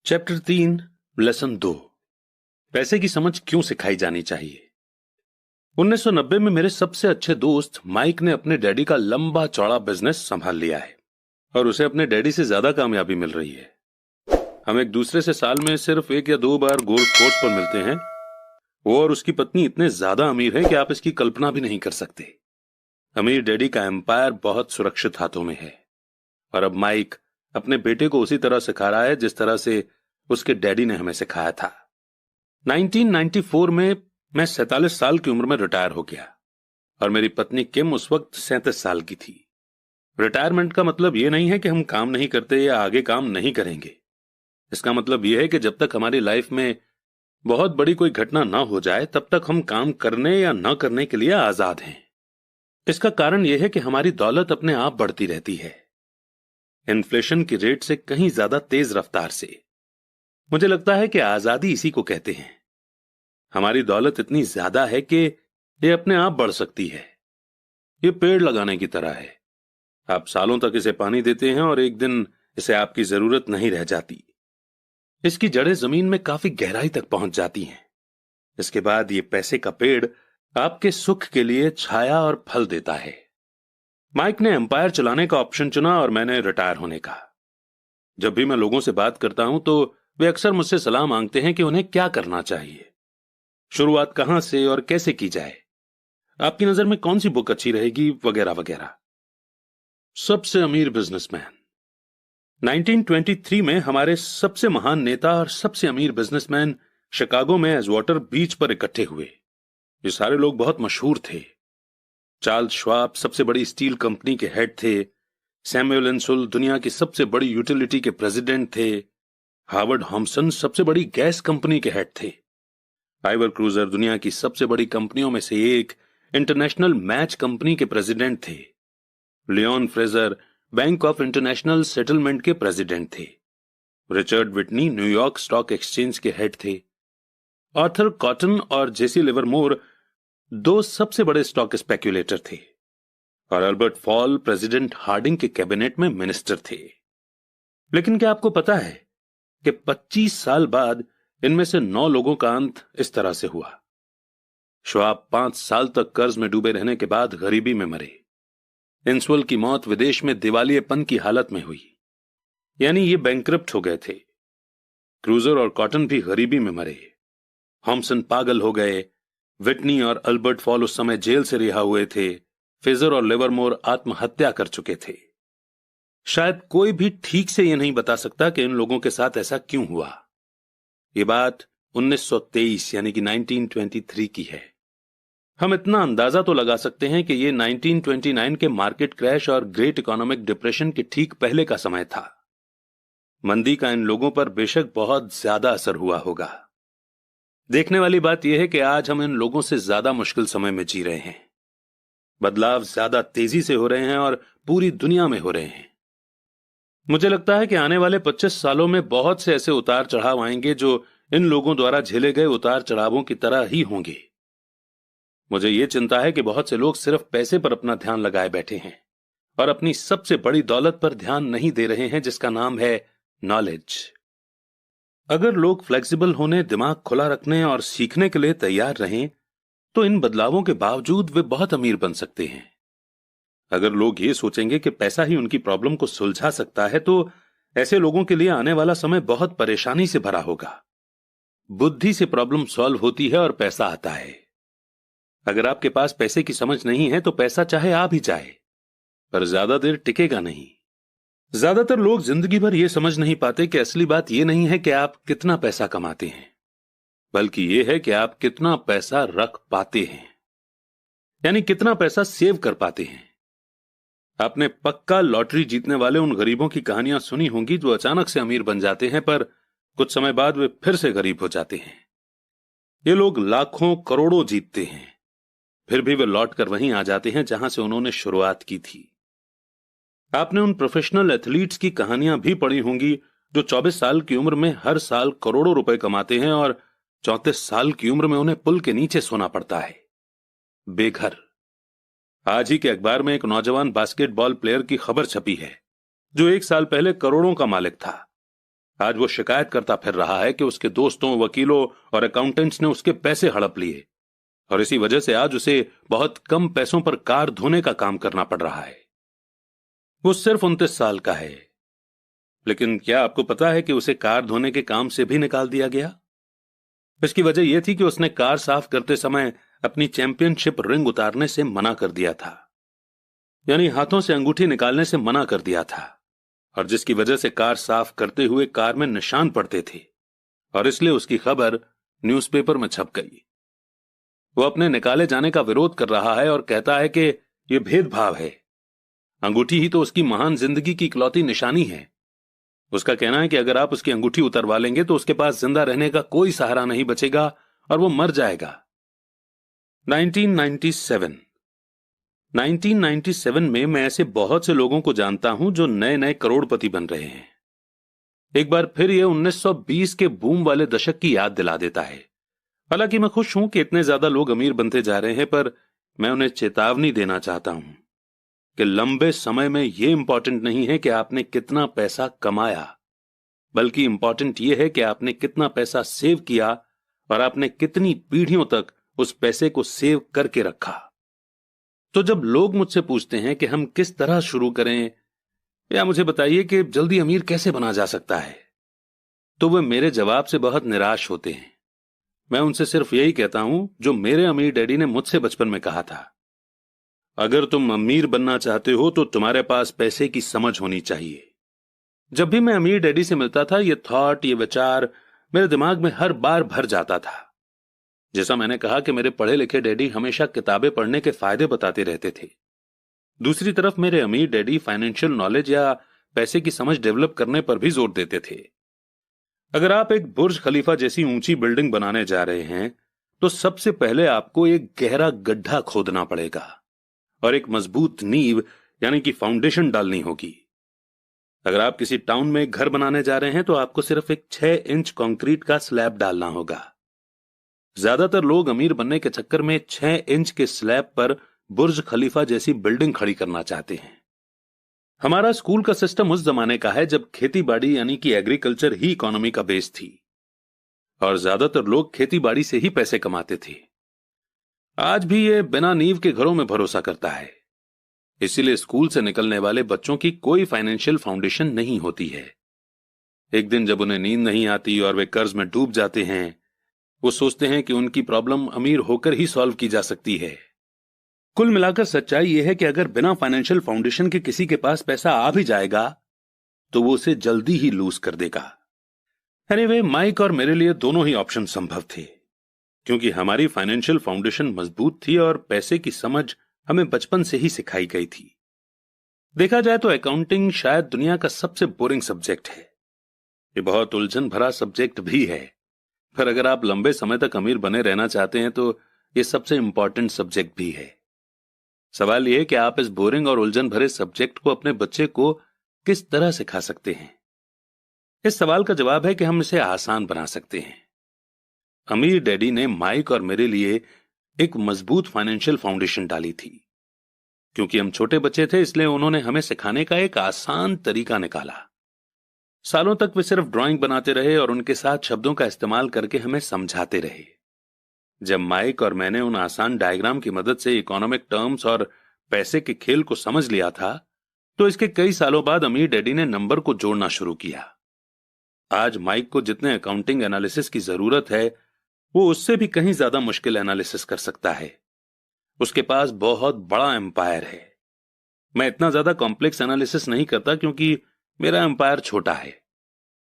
Chapter 3 lesson 2 पैसे की समझ क्यों सिखाई जानी चाहिए। 1990 में मेरे सबसे अच्छे दोस्त माइक ने अपने डैडी का लंबा चौड़ा बिजनेस संभाल लिया है और उसे अपने डैडी से ज्यादा कामयाबी मिल रही है। हम एक दूसरे से साल में सिर्फ 1 या 2 बार गोल्फ कोर्स पर मिलते हैं। वो और उसकी पत्नी इतने ज्यादा अमीर हैं कि आप इसकी कल्पना भी नहीं कर सकते। अमीर डैडी का एम्पायर बहुत सुरक्षित हाथों में है और अब माइक अपने बेटे को उसी तरह सिखा रहा है जिस तरह से उसके डैडी ने हमें सिखाया था। 1994 में मैं 47 साल की उम्र में रिटायर हो गया और मेरी पत्नी किम उस वक्त 37 साल की थी। रिटायरमेंट का मतलब यह नहीं है कि हम काम नहीं करते या आगे काम नहीं करेंगे। इसका मतलब यह है कि जब तक हमारी लाइफ में बहुत बड़ी कोई घटना ना हो जाए तब तक हम काम करने या न करने के लिए आजाद हैं। इसका कारण यह है कि हमारी दौलत अपने आप बढ़ती रहती है, इन्फ्लेशन की रेट से कहीं ज्यादा तेज रफ्तार से। मुझे लगता है कि आजादी इसी को कहते हैं। हमारी दौलत इतनी ज्यादा है कि यह अपने आप बढ़ सकती है। यह पेड़ लगाने की तरह है। आप सालों तक इसे पानी देते हैं और एक दिन इसे आपकी जरूरत नहीं रह जाती। इसकी जड़ें जमीन में काफी गहराई तक पहुंच जाती हैं। इसके बाद यह पैसे का पेड़ आपके सुख के लिए छाया और फल देता है। माइक ने एम्पायर चलाने का ऑप्शन चुना और मैंने रिटायर होने का। जब भी मैं लोगों से बात करता हूं तो वे अक्सर मुझसे सलाह मांगते हैं कि उन्हें क्या करना चाहिए, शुरुआत कहां से और कैसे की जाए, आपकी नजर में कौन सी बुक अच्छी रहेगी, वगैरह वगैरह। सबसे अमीर बिजनेसमैन 1923 में हमारे सबसे महान नेता और सबसे अमीर बिजनेसमैन शिकागो में एजवाटर बीच पर इकट्ठे हुए। ये सारे लोग बहुत मशहूर थे। चार्ल्स श्वाब सबसे बड़ी स्टील कंपनी के हेड थे। सैमुअल इंसुल दुनिया की सबसे बड़ी यूटिलिटी के प्रेसिडेंट थे। हार्वर्ड हॉम्सन सबसे बड़ी गैस कंपनी के हेड थे। आइवर क्रूजर दुनिया की सबसे बड़ी कंपनियों में से एक इंटरनेशनल मैच कंपनी के प्रेसिडेंट थे। Leone Fraser bank of international settlement के प्रेसिडेंट थे। Richard Whitney New York stock exchange के हेड थे। आर्थर कॉटन और जेसी लिवरमोर 2 सबसे बड़े स्टॉक स्पेक्युलेटर थे और अल्बर्ट फॉल प्रेसिडेंट हार्डिंग के कैबिनेट में मिनिस्टर थे। लेकिन क्या आपको पता है कि 25 साल बाद इनमें से 9 लोगों का अंत इस तरह से हुआ। श्वाब 5 साल तक कर्ज में डूबे रहने के बाद गरीबी में मरे। इंसुल की मौत विदेश में दिवालियेपन की हालत में हुई, यानी ये बैंकरप्ट हो गए थे। क्रूजर और कॉटन भी गरीबी में मरे। हॉम्सन पागल हो गए। विटनी और अल्बर्ट फॉल उस समय जेल से रिहा हुए थे। फ्रेजर और लिवरमोर आत्महत्या कर चुके थे। शायद कोई भी ठीक से यह नहीं बता सकता कि इन लोगों के साथ ऐसा क्यों हुआ। यह बात 1923 यानी कि 1923 की है। हम इतना अंदाजा तो लगा सकते हैं कि यह 1929 के मार्केट क्रैश और ग्रेट इकोनॉमिक डिप्रेशन के ठीक पहले का समय था। मंदी का इन लोगों पर बेशक बहुत ज्यादा असर हुआ होगा। देखने वाली बात यह है कि आज हम इन लोगों से ज्यादा मुश्किल समय में जी रहे हैं। बदलाव ज्यादा तेजी से हो रहे हैं और पूरी दुनिया में हो रहे हैं। मुझे लगता है कि आने वाले 25 सालों में बहुत से ऐसे उतार चढ़ाव आएंगे जो इन लोगों द्वारा झेले गए उतार चढ़ावों की तरह ही होंगे। मुझे यह चिंता है कि बहुत से लोग सिर्फ पैसे पर अपना ध्यान लगाए बैठे हैं और अपनी सबसे बड़ी दौलत पर ध्यान नहीं दे रहे हैं, जिसका नाम है नॉलेज। अगर लोग फ्लेक्सिबल होने, दिमाग खुला रखने और सीखने के लिए तैयार रहें तो इन बदलावों के बावजूद वे बहुत अमीर बन सकते हैं। अगर लोग ये सोचेंगे कि पैसा ही उनकी प्रॉब्लम को सुलझा सकता है तो ऐसे लोगों के लिए आने वाला समय बहुत परेशानी से भरा होगा। बुद्धि से प्रॉब्लम सॉल्व होती है और पैसा आता है। अगर आपके पास पैसे की समझ नहीं है तो पैसा चाहे आ भी जाए पर ज्यादा देर टिकेगा नहीं। ज्यादातर लोग जिंदगी भर यह समझ नहीं पाते कि असली बात यह नहीं है कि आप कितना पैसा कमाते हैं, बल्कि यह है कि आप कितना पैसा रख पाते हैं, यानी कितना पैसा सेव कर पाते हैं। आपने पक्का लॉटरी जीतने वाले उन गरीबों की कहानियां सुनी होंगी जो अचानक से अमीर बन जाते हैं पर कुछ समय बाद वे फिर से गरीब हो जाते हैं। ये लोग लाखों करोड़ों जीतते हैं, फिर भी वे लौट कर वहीं आ जाते हैं जहां से उन्होंने शुरुआत की थी। आपने उन प्रोफेशनल एथलीट्स की कहानियां भी पढ़ी होंगी जो 24 साल की उम्र में हर साल करोड़ों रुपए कमाते हैं और 34 साल की उम्र में उन्हें पुल के नीचे सोना पड़ता है, बेघर। आज ही के अखबार में एक नौजवान बास्केटबॉल प्लेयर की खबर छपी है जो 1 साल पहले करोड़ों का मालिक था। आज वो शिकायत करता फिर रहा है कि उसके दोस्तों, वकीलों और अकाउंटेंट्स ने उसके पैसे हड़प लिए और इसी वजह से आज उसे बहुत कम पैसों पर कार धोने का काम करना पड़ रहा है। वो सिर्फ 29 साल का है, लेकिन क्या आपको पता है कि उसे कार धोने के काम से भी निकाल दिया गया? इसकी वजह यह थी कि उसने कार साफ करते समय अपनी चैंपियनशिप रिंग उतारने से मना कर दिया था, यानी हाथों से अंगूठी निकालने से मना कर दिया था, और जिसकी वजह से कार साफ करते हुए कार में निशान पड़ते थे और इसलिए उसकी खबर न्यूज़पेपर में छप गई। वो अपने निकाले जाने का विरोध कर रहा है और कहता है कि यह भेदभाव है। अंगूठी ही तो उसकी महान जिंदगी की इकलौती निशानी है। उसका कहना है कि अगर आप उसकी अंगूठी उतरवा लेंगे तो उसके पास जिंदा रहने का कोई सहारा नहीं बचेगा और वो मर जाएगा। 1997 में मैं ऐसे बहुत से लोगों को जानता हूं जो नए नए करोड़पति बन रहे हैं। एक बार फिर यह 1920 के बूम वाले दशक की याद दिला देता है। हालांकि मैं खुश हूं कि इतने ज्यादा लोग अमीर बनते जा रहे हैं, पर मैं उन्हें चेतावनी देना चाहता हूं कि लंबे समय में यह इंपॉर्टेंट नहीं है कि आपने कितना पैसा कमाया, बल्कि इंपॉर्टेंट यह है कि आपने कितना पैसा सेव किया और आपने कितनी पीढ़ियों तक उस पैसे को सेव करके रखा। तो जब लोग मुझसे पूछते हैं कि हम किस तरह शुरू करें या मुझे बताइए कि जल्दी अमीर कैसे बना जा सकता है, तो वे मेरे जवाब से बहुत निराश होते हैं। मैं उनसे सिर्फ यही कहता हूं जो मेरे अमीर डैडी ने मुझसे बचपन में कहा था, अगर तुम अमीर बनना चाहते हो तो तुम्हारे पास पैसे की समझ होनी चाहिए। जब भी मैं अमीर डैडी से मिलता था, ये थॉट, ये विचार मेरे दिमाग में हर बार भर जाता था। जैसा मैंने कहा कि मेरे पढ़े लिखे डैडी हमेशा किताबें पढ़ने के फायदे बताते रहते थे, दूसरी तरफ मेरे अमीर डैडी फाइनेंशियल नॉलेज या पैसे की समझ डेवलप करने पर भी जोर देते थे। अगर आप एक बुर्ज खलीफा जैसी ऊंची बिल्डिंग बनाने जा रहे हैं तो सबसे पहले आपको एक गहरा गड्ढा खोदना पड़ेगा और एक मजबूत नींव यानी कि फाउंडेशन डालनी होगी। अगर आप किसी टाउन में एक घर बनाने जा रहे हैं तो आपको सिर्फ एक 6 इंच कंक्रीट का स्लैब डालना होगा। ज्यादातर लोग अमीर बनने के चक्कर में 6 इंच के स्लैब पर बुर्ज खलीफा जैसी बिल्डिंग खड़ी करना चाहते हैं। हमारा स्कूल का सिस्टम उस जमाने का है जब खेती बाड़ी यानी कि एग्रीकल्चर ही इकोनॉमी का बेस थी और ज्यादातर लोग खेती बाड़ी से ही पैसे कमाते थे। आज भी ये बिना नींव के घरों में भरोसा करता है, इसीलिए स्कूल से निकलने वाले बच्चों की कोई फाइनेंशियल फाउंडेशन नहीं होती है। एक दिन जब उन्हें नींद नहीं आती और वे कर्ज में डूब जाते हैं, वो सोचते हैं कि उनकी प्रॉब्लम अमीर होकर ही सॉल्व की जा सकती है। कुल मिलाकर सच्चाई यह है कि अगर बिना फाइनेंशियल फाउंडेशन के किसी के पास पैसा आ भी जाएगा तो वो उसे जल्दी ही लूज कर देगा। एनीवे, माइक और मेरे लिए दोनों ही ऑप्शन संभव थे, क्योंकि हमारी फाइनेंशियल फाउंडेशन मजबूत थी और पैसे की समझ हमें बचपन से ही सिखाई गई थी। देखा जाए तो अकाउंटिंग शायद दुनिया का सबसे बोरिंग सब्जेक्ट है। ये बहुत उलझन भरा सब्जेक्ट भी है, पर अगर आप लंबे समय तक अमीर बने रहना चाहते हैं तो ये सबसे इंपॉर्टेंट सब्जेक्ट भी है। सवाल यह है कि आप इस बोरिंग और उलझन भरे सब्जेक्ट को अपने बच्चे को किस तरह सिखा सकते हैं। इस सवाल का जवाब है कि हम इसे आसान बना सकते हैं। अमीर डैडी ने माइक और मेरे लिए एक मजबूत फाइनेंशियल फाउंडेशन डाली थी। क्योंकि हम छोटे बच्चे थे, इसलिए उन्होंने हमें सिखाने का एक आसान तरीका निकाला। सालों तक वे सिर्फ ड्राइंग बनाते रहे और उनके साथ शब्दों का इस्तेमाल करके हमें समझाते रहे। जब माइक और मैंने उन आसान डायग्राम की मदद से इकोनॉमिक टर्म्स और पैसे के खेल को समझ लिया था, तो इसके कई सालों बाद अमीर डैडी ने नंबर को जोड़ना शुरू किया। आज माइक को जितने अकाउंटिंग एनालिसिस की जरूरत है, वो उससे भी कहीं ज्यादा मुश्किल एनालिसिस कर सकता है। उसके पास बहुत बड़ा एम्पायर है। मैं इतना ज्यादा कॉम्प्लेक्स एनालिसिस नहीं करता क्योंकि मेरा एम्पायर छोटा है,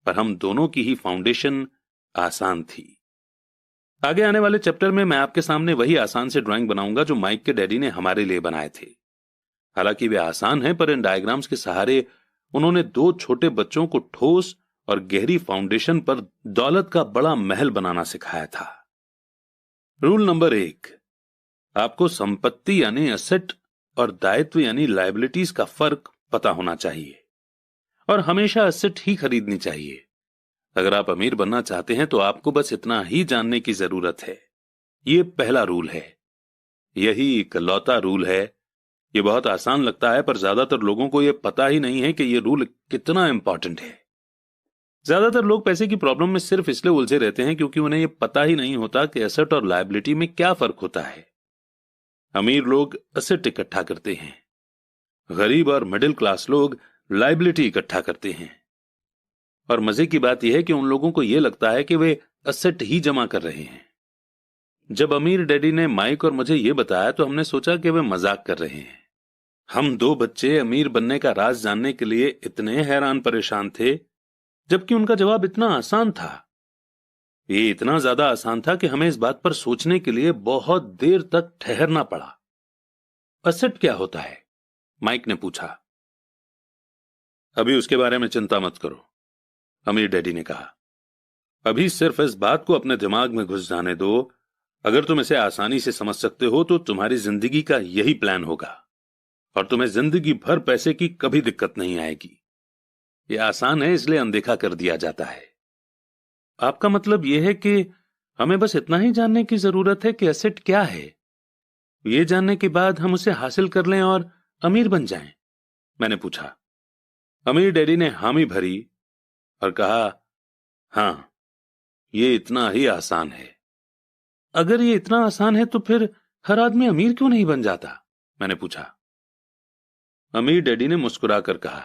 पर हम दोनों की ही फाउंडेशन आसान थी। आगे आने वाले चैप्टर में मैं आपके सामने वही आसान से ड्राइंग बनाऊंगा जो माइक के डैडी ने हमारे लिए बनाए थे। हालांकि वे आसान हैं, पर इन डायग्राम्स के सहारे उन्होंने 2 छोटे बच्चों को ठोस और गहरी फाउंडेशन पर दौलत का बड़ा महल बनाना सिखाया था। रूल नंबर 1, आपको संपत्ति यानी एसेट और दायित्व यानी लायबिलिटीज का फर्क पता होना चाहिए और हमेशा एसेट ही खरीदनी चाहिए। अगर आप अमीर बनना चाहते हैं तो आपको बस इतना ही जानने की जरूरत है। यह पहला रूल है, यही इकलौता रूल है। यह बहुत आसान लगता है, पर ज्यादातर लोगों को यह पता ही नहीं है कि यह रूल कितना इंपॉर्टेंट है। ज्यादातर लोग पैसे की प्रॉब्लम में सिर्फ इसलिए उलझे रहते हैं क्योंकि उन्हें यह पता ही नहीं होता कि एसेट और लायबिलिटी में क्या फर्क होता है। अमीर लोग एसेट इकट्ठा करते हैं, गरीब और मिडिल क्लास लोग लायबिलिटी इकट्ठा करते हैं। और मजे की बात यह है कि उन लोगों को यह लगता है कि वे एसेट ही जमा कर रहे हैं। जब अमीर डैडी ने माइक और मुझे यह बताया तो हमने सोचा कि वे मजाक कर रहे हैं। हम दो बच्चे अमीर बनने का राज जानने के लिए इतने हैरान परेशान थे, जबकि उनका जवाब इतना आसान था। ये इतना ज्यादा आसान था कि हमें इस बात पर सोचने के लिए बहुत देर तक ठहरना पड़ा। एसेट क्या होता है? माइक ने पूछा। अभी उसके बारे में चिंता मत करो, अमीर डैडी ने कहा। अभी सिर्फ इस बात को अपने दिमाग में घुस जाने दो। अगर तुम इसे आसानी से समझ सकते हो तो तुम्हारी जिंदगी का यही प्लान होगा और तुम्हें जिंदगी भर पैसे की कभी दिक्कत नहीं आएगी। यह आसान है इसलिए अनदेखा कर दिया जाता है। आपका मतलब यह है कि हमें बस इतना ही जानने की जरूरत है कि एसेट क्या है, यह जानने के बाद हम उसे हासिल कर लें और अमीर बन जाएं? मैंने पूछा। अमीर डैडी ने हामी भरी और कहा, हां, यह इतना ही आसान है। अगर ये इतना आसान है तो फिर हर आदमी अमीर क्यों नहीं बन जाता? मैंने पूछा। अमीर डैडी ने मुस्कुराकर कहा,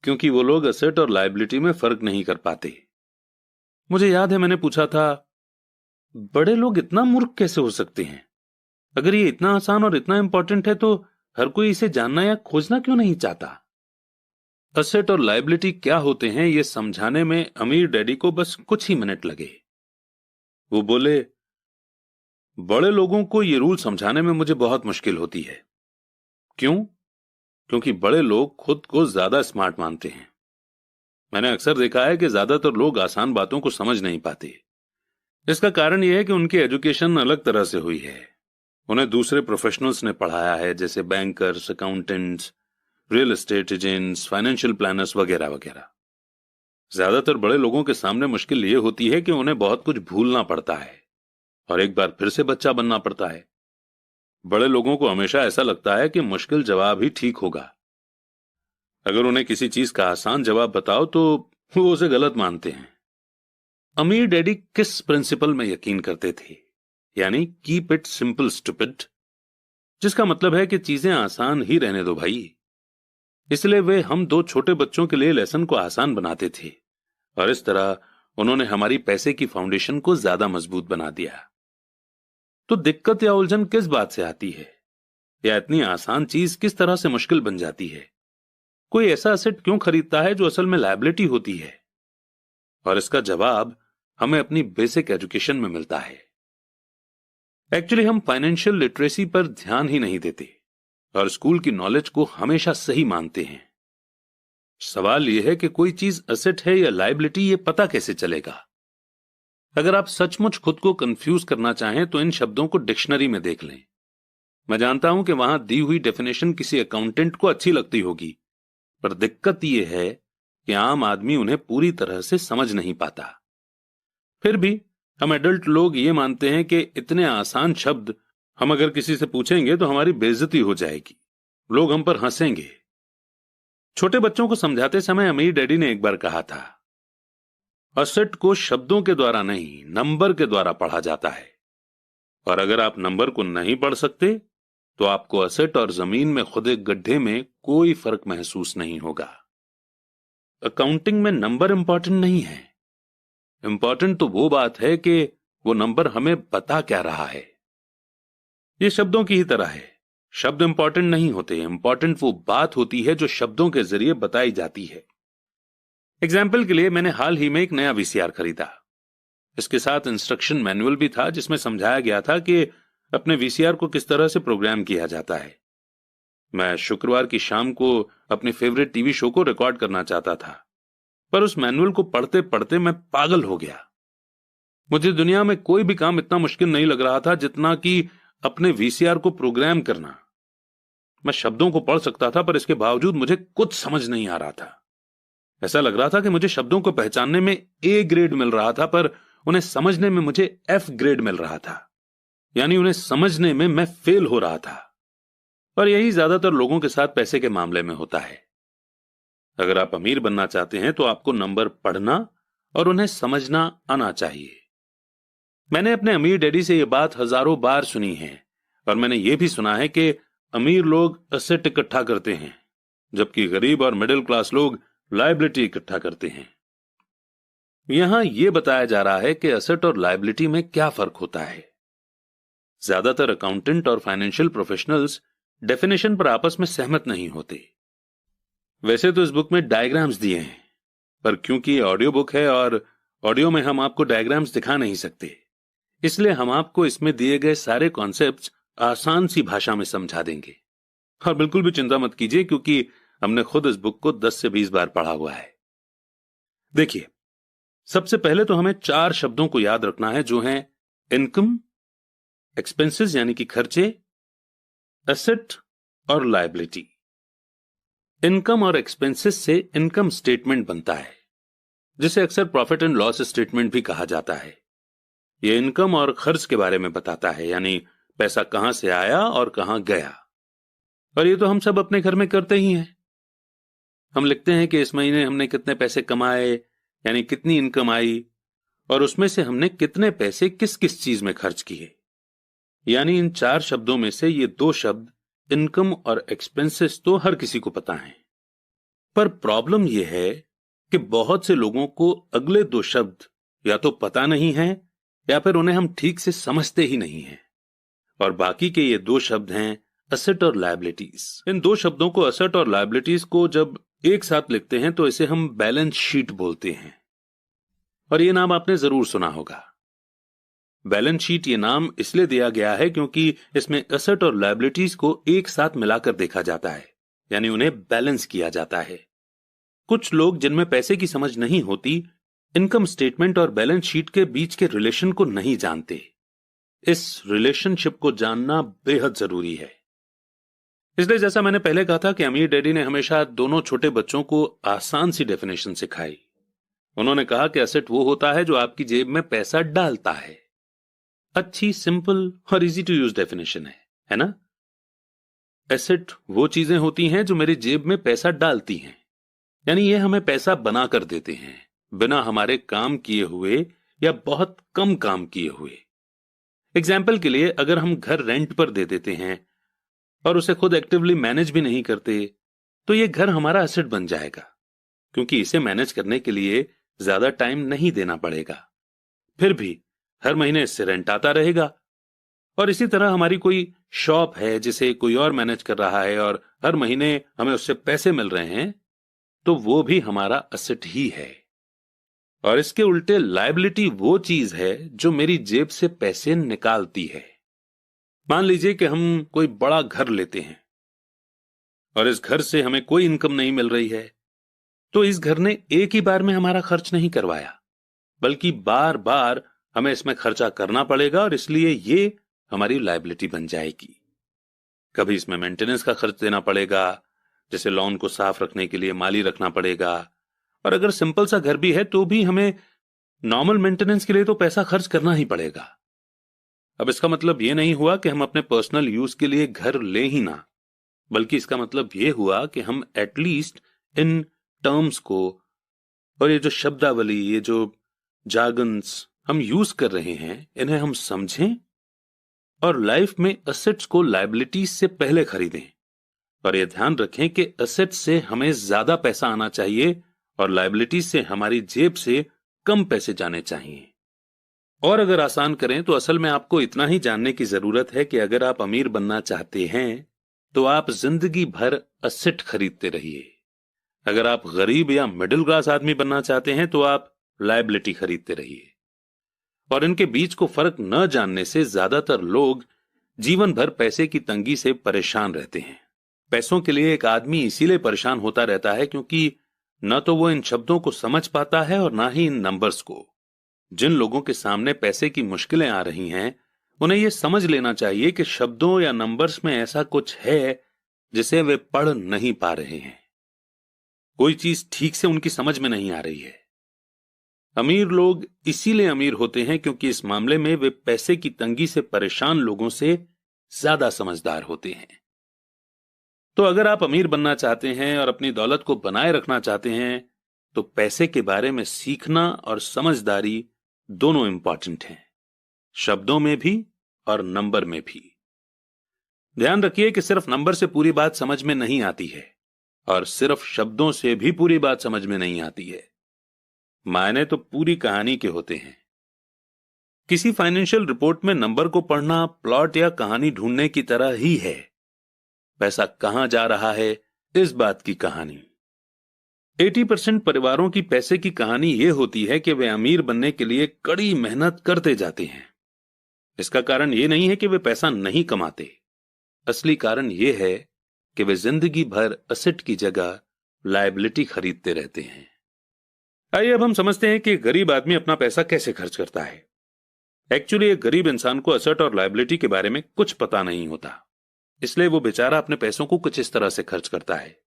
क्योंकि वो लोग एसेट और लायबिलिटी में फर्क नहीं कर पाते। मुझे याद है मैंने पूछा था, बड़े लोग इतना मूर्ख कैसे हो सकते हैं? अगर ये इतना आसान और इतना इंपॉर्टेंट है तो हर कोई इसे जानना या खोजना क्यों नहीं चाहता? एसेट और लायबिलिटी क्या होते हैं ये समझाने में अमीर डैडी को बस कुछ ही मिनट लगे। वो बोले, बड़े लोगों को ये रूल समझाने में मुझे बहुत मुश्किल होती है। क्यों? क्योंकि बड़े लोग खुद को ज्यादा स्मार्ट मानते हैं। मैंने अक्सर देखा है कि ज्यादातर लोग आसान बातों को समझ नहीं पाते। इसका कारण यह है कि उनकी एजुकेशन अलग तरह से हुई है। उन्हें दूसरे प्रोफेशनल्स ने पढ़ाया है, जैसे bankers, accountants, real estate agents, financial planners वगैरह वगैरह। ज्यादातर बड़े लोगों के सामने मुश्किल यह होती है कि उन्हें बहुत कुछ भूलना पड़ता है और एक बार फिर से बच्चा बनना पड़ता है। बड़े लोगों को हमेशा ऐसा लगता है कि मुश्किल जवाब ही ठीक होगा। अगर उन्हें किसी चीज का आसान जवाब बताओ तो वो उसे गलत मानते हैं। अमीर डैडी किस प्रिंसिपल में यकीन करते थे? यानी कीप इट सिंपल स्टूपिड, जिसका मतलब है कि चीजें आसान ही रहने दो भाई। इसलिए वे हम दो छोटे बच्चों के लिए लेसन को आसान बनाते थे और इस तरह उन्होंने हमारी पैसे की फाउंडेशन को ज्यादा मजबूत बना दिया। तो दिक्कत या उलझन किस बात से आती है, या इतनी आसान चीज किस तरह से मुश्किल बन जाती है? कोई ऐसा एसेट क्यों खरीदता है जो असल में लायबिलिटी होती है? और इसका जवाब हमें अपनी बेसिक एजुकेशन में मिलता है। एक्चुअली हम फाइनेंशियल लिटरेसी पर ध्यान ही नहीं देते और स्कूल की नॉलेज को हमेशा सही मानते हैं। सवाल यह है कि कोई चीज एसेट है या लायबिलिटी, ये पता कैसे चलेगा? अगर आप सचमुच खुद को कंफ्यूज करना चाहें तो इन शब्दों को डिक्शनरी में देख लें। मैं जानता हूं कि वहां दी हुई डेफिनेशन किसी अकाउंटेंट को अच्छी लगती होगी, पर दिक्कत यह है कि आम आदमी उन्हें पूरी तरह से समझ नहीं पाता। फिर भी हम एडल्ट लोग ये मानते हैं कि इतने आसान शब्द हम अगर किसी से पूछेंगे तो हमारी बेइज्जती हो जाएगी, लोग हम पर हंसेंगे। छोटे बच्चों को समझाते समय अमीर डैडी ने एक बार कहा था, एसेट को शब्दों के द्वारा नहीं, नंबर के द्वारा पढ़ा जाता है। और अगर आप नंबर को नहीं पढ़ सकते तो आपको एसेट और जमीन में खुदे गड्ढे में कोई फर्क महसूस नहीं होगा। अकाउंटिंग में नंबर इंपॉर्टेंट नहीं है, इंपॉर्टेंट तो वो बात है कि वो नंबर हमें बता क्या रहा है। ये शब्दों की ही तरह है, शब्द इंपॉर्टेंट नहीं होते, इंपॉर्टेंट वो बात होती है जो शब्दों के जरिए बताई जाती है। एग्जाम्पल के लिए मैंने हाल ही में एक नया वीसीआर खरीदा। इसके साथ इंस्ट्रक्शन मैनुअल भी था जिसमें समझाया गया था कि अपने वीसीआर को किस तरह से प्रोग्राम किया जाता है। मैं शुक्रवार की शाम को अपने फेवरेट टीवी शो को रिकॉर्ड करना चाहता था, पर उस मैनुअल को पढ़ते पढ़ते मैं पागल हो गया। मुझे दुनिया में कोई भी काम इतना मुश्किल नहीं लग रहा था जितना कि अपने वीसीआर को प्रोग्राम करना। मैं शब्दों को पढ़ सकता था पर इसके बावजूद मुझे कुछ समझ नहीं आ रहा था। ऐसा लग रहा था कि मुझे शब्दों को पहचानने में ए ग्रेड मिल रहा था पर उन्हें समझने में मुझे एफ ग्रेड मिल रहा था, यानी उन्हें समझने में मैं फेल हो रहा था। और यही ज्यादातर लोगों के साथ पैसे के मामले में होता है। अगर आप अमीर बनना चाहते हैं तो आपको नंबर पढ़ना और उन्हें समझना आना चाहिए। मैंने अपने अमीर डैडी से यह बात हजारों बार सुनी है और मैंने यह भी सुना है कि अमीर लोग एसेट इकट्ठा करते हैं जबकि गरीब और मिडिल क्लास लोग लायबिलिटी इकट्ठा करते हैं। यहां यह बताया जा रहा है कि एसेट और लायबिलिटी में क्या फर्क होता है। ज्यादातर अकाउंटेंट और फाइनेंशियल प्रोफेशनल्स डेफिनेशन पर आपस में सहमत नहीं होते। वैसे तो इस बुक में डायग्राम्स दिए हैं, पर क्योंकि ये ऑडियो बुक है और ऑडियो में हम आपको डायग्राम्स दिखा नहीं सकते, इसलिए हम आपको इसमें दिए गए सारे कॉन्सेप्ट्स आसान सी भाषा में समझा देंगे। और बिल्कुल भी चिंता मत कीजिए क्योंकि हमने खुद इस बुक को 10 से 20 बार पढ़ा हुआ है। देखिए, सबसे पहले तो हमें 4 शब्दों को याद रखना है जो हैं इनकम, एक्सपेंसेस यानी कि खर्चे, एसेट और लायबिलिटी। इनकम और एक्सपेंसेस से इनकम स्टेटमेंट बनता है जिसे अक्सर प्रॉफिट एंड लॉस स्टेटमेंट भी कहा जाता है। यह इनकम और खर्च के बारे में बताता है, यानी पैसा कहां से आया और कहां गया। और ये तो हम सब अपने घर में करते ही हैं। हम लिखते हैं कि इस महीने हमने कितने पैसे कमाए, यानी कितनी इनकम आई, और उसमें से हमने कितने पैसे किस किस चीज में खर्च किए। यानी इन 4 शब्दों में से ये 2 शब्द इनकम और एक्सपेंसेस तो हर किसी को पता है, पर प्रॉब्लम यह है कि बहुत से लोगों को अगले 2 शब्द या तो पता नहीं है या फिर उन्हें हम ठीक से समझते ही नहीं हैं। और बाकी के ये 2 शब्द हैं एसेट और लायबिलिटीज। इन 2 शब्दों को, एसेट और लायबिलिटीज को, जब एक साथ लिखते हैं तो इसे हम बैलेंस शीट बोलते हैं। और ये नाम आपने जरूर सुना होगा। बैलेंस शीट ये नाम इसलिए दिया गया है क्योंकि इसमें एसेट और लायबिलिटीज को एक साथ मिलाकर देखा जाता है, यानी उन्हें बैलेंस किया जाता है। कुछ लोग जिनमें पैसे की समझ नहीं होती, इनकम स्टेटमेंट और बैलेंस शीट के बीच के रिलेशन को नहीं जानते। इस रिलेशनशिप को जानना बेहद जरूरी है। इसलिए जैसा मैंने पहले कहा था कि अमीर डैडी ने हमेशा दोनों छोटे बच्चों को आसान सी डेफिनेशन सिखाई। उन्होंने कहा कि एसेट वो होता है जो आपकी जेब में पैसा डालता है। अच्छी, सिंपल और इजी टू यूज डेफिनेशन है ना? एसेट वो चीजें होती हैं जो मेरी जेब में पैसा डालती हैं, यानी ये हमें पैसा बना कर देते हैं बिना हमारे काम किए हुए या बहुत कम काम किए हुए। एग्जाम्पल के लिए, अगर हम घर रेंट पर दे देते हैं और उसे खुद एक्टिवली मैनेज भी नहीं करते तो ये घर हमारा एसेट बन जाएगा, क्योंकि इसे मैनेज करने के लिए ज्यादा टाइम नहीं देना पड़ेगा। फिर भी हर महीने इससे रेंट आता रहेगा। और इसी तरह हमारी कोई शॉप है जिसे कोई और मैनेज कर रहा है और हर महीने हमें उससे पैसे मिल रहे हैं, तो वो भी हमारा एसेट ही है। और इसके उल्टे लायबिलिटी वो चीज है जो मेरी जेब से पैसे निकालती है। मान लीजिए कि हम कोई बड़ा घर लेते हैं और इस घर से हमें कोई इनकम नहीं मिल रही है, तो इस घर ने एक ही बार में हमारा खर्च नहीं करवाया, बल्कि बार बार हमें इसमें खर्चा करना पड़ेगा और इसलिए ये हमारी लायबिलिटी बन जाएगी। कभी इसमें मेंटेनेंस का खर्च देना पड़ेगा, जैसे लॉन को साफ रखने के लिए माली रखना पड़ेगा। और अगर सिंपल सा घर भी है तो भी हमें नॉर्मल मेंटेनेंस के लिए तो पैसा खर्च करना ही पड़ेगा। अब इसका मतलब यह नहीं हुआ कि हम अपने पर्सनल यूज के लिए घर ले ही ना, बल्कि इसका मतलब यह हुआ कि हम एटलीस्ट इन टर्म्स को और ये जो शब्दावली, ये जो जार्गन्स हम यूज कर रहे हैं, इन्हें हम समझें और लाइफ में एसेट्स को लायबिलिटीज से पहले खरीदें। और यह ध्यान रखें कि एसेट्स से हमें ज्यादा पैसा आना चाहिए और लायबिलिटीज से हमारी जेब से कम पैसे जाने चाहिए। और अगर आसान करें तो असल में आपको इतना ही जानने की जरूरत है कि अगर आप अमीर बनना चाहते हैं तो आप जिंदगी भर एसेट खरीदते रहिए। अगर आप गरीब या मिडिल क्लास आदमी बनना चाहते हैं तो आप लायबिलिटी खरीदते रहिए। और इनके बीच को फर्क न जानने से ज्यादातर लोग जीवन भर पैसे की तंगी से परेशान रहते हैं। पैसों के लिए एक आदमी इसीलिए परेशान होता रहता है क्योंकि न तो वो इन शब्दों को समझ पाता है और ना ही इन नंबर्स को। जिन लोगों के सामने पैसे की मुश्किलें आ रही हैं, उन्हें यह समझ लेना चाहिए कि शब्दों या नंबर्स में ऐसा कुछ है जिसे वे पढ़ नहीं पा रहे हैं। कोई चीज ठीक से उनकी समझ में नहीं आ रही है। अमीर लोग इसीलिए अमीर होते हैं क्योंकि इस मामले में वे पैसे की तंगी से परेशान लोगों से ज्यादा समझदार होते हैं। तो अगर आप अमीर बनना चाहते हैं और अपनी दौलत को बनाए रखना चाहते हैं, तो पैसे के बारे में सीखना और समझदारी दोनों इंपॉर्टेंट हैं, शब्दों में भी और नंबर में भी। ध्यान रखिए कि सिर्फ नंबर से पूरी बात समझ में नहीं आती है और सिर्फ शब्दों से भी पूरी बात समझ में नहीं आती है। मायने तो पूरी कहानी के होते हैं। किसी फाइनेंशियल रिपोर्ट में नंबर को पढ़ना प्लॉट या कहानी ढूंढने की तरह ही है। पैसा कहां जा रहा है, इस बात की कहानी। 80% परिवारों की पैसे की कहानी यह होती है कि वे अमीर बनने के लिए कड़ी मेहनत करते जाते हैं। इसका कारण यह नहीं है कि वे पैसा नहीं कमाते, असली कारण यह है कि वे जिंदगी भर एसेट की जगह लायबिलिटी खरीदते रहते हैं। आइए अब हम समझते हैं कि गरीब आदमी अपना पैसा कैसे खर्च करता है। एक्चुअली एक गरीब इंसान को एसेट और लायबिलिटी के बारे में कुछ पता नहीं होता, इसलिए वो बेचारा अपने पैसों को कुछ इस तरह से खर्च करता है।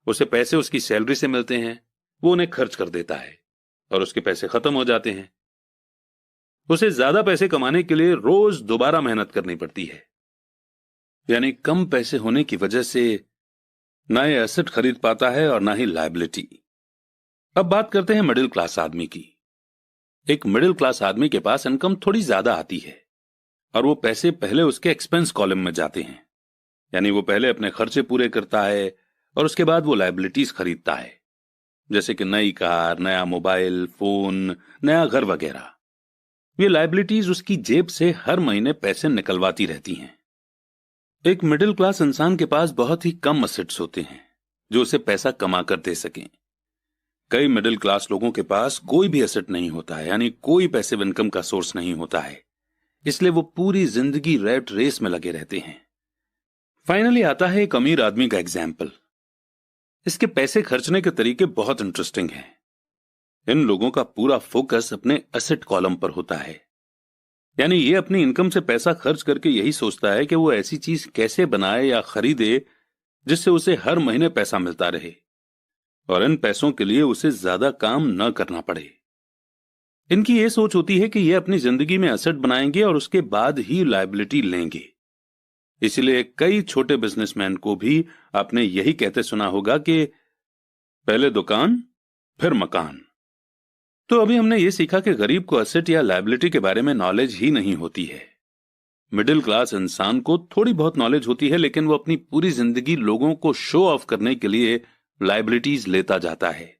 उसे पैसे उसकी सैलरी से मिलते हैं, वो उन्हें खर्च कर देता है और उसके पैसे खत्म हो जाते हैं। उसे ज्यादा पैसे कमाने के लिए रोज दोबारा मेहनत करनी पड़ती है, यानी कम पैसे होने की वजह से ना ये एसेट खरीद पाता है और ना ही लायबिलिटी। अब बात करते हैं मिडिल क्लास आदमी की। एक मिडिल क्लास आदमी के पास इनकम थोड़ी ज्यादा आती है और वो पैसे पहले उसके एक्सपेंस कॉलम में जाते हैं, यानी वो पहले अपने खर्चे पूरे करता है और उसके बाद वो लायबिलिटीज खरीदता है, जैसे कि नई कार, नया मोबाइल फोन, नया घर वगैरह। ये लायबिलिटीज उसकी जेब से हर महीने पैसे निकलवाती रहती हैं। एक मिडिल क्लास इंसान के पास बहुत ही कम एसेट्स होते हैं जो उसे पैसा कमा कर दे सकें। कई मिडिल क्लास लोगों के पास कोई भी एसेट नहीं होता है, यानी कोई पैसिव इनकम का सोर्स नहीं होता है, इसलिए वो पूरी जिंदगी रैट रेस में लगे रहते हैं। फाइनली आता है एक अमीर आदमी का एग्जाम्पल। इसके पैसे खर्चने के तरीके बहुत इंटरेस्टिंग हैं। इन लोगों का पूरा फोकस अपने एसेट कॉलम पर होता है, यानी ये अपनी इनकम से पैसा खर्च करके यही सोचता है कि वो ऐसी चीज कैसे बनाए या खरीदे जिससे उसे हर महीने पैसा मिलता रहे और इन पैसों के लिए उसे ज्यादा काम न करना पड़े। इनकी ये सोच होती है कि ये अपनी जिंदगी में एसेट बनाएंगे और उसके बाद ही लायबिलिटी लेंगे। इसलिए कई छोटे बिजनेसमैन को भी आपने यही कहते सुना होगा कि पहले दुकान फिर मकान। तो अभी हमने ये सीखा कि गरीब को एसेट या लायबिलिटी के बारे में नॉलेज ही नहीं होती है। मिडिल क्लास इंसान को थोड़ी बहुत नॉलेज होती है, लेकिन वो अपनी पूरी जिंदगी लोगों को शो ऑफ करने के लिए लायबिलिटीज लेता जाता है,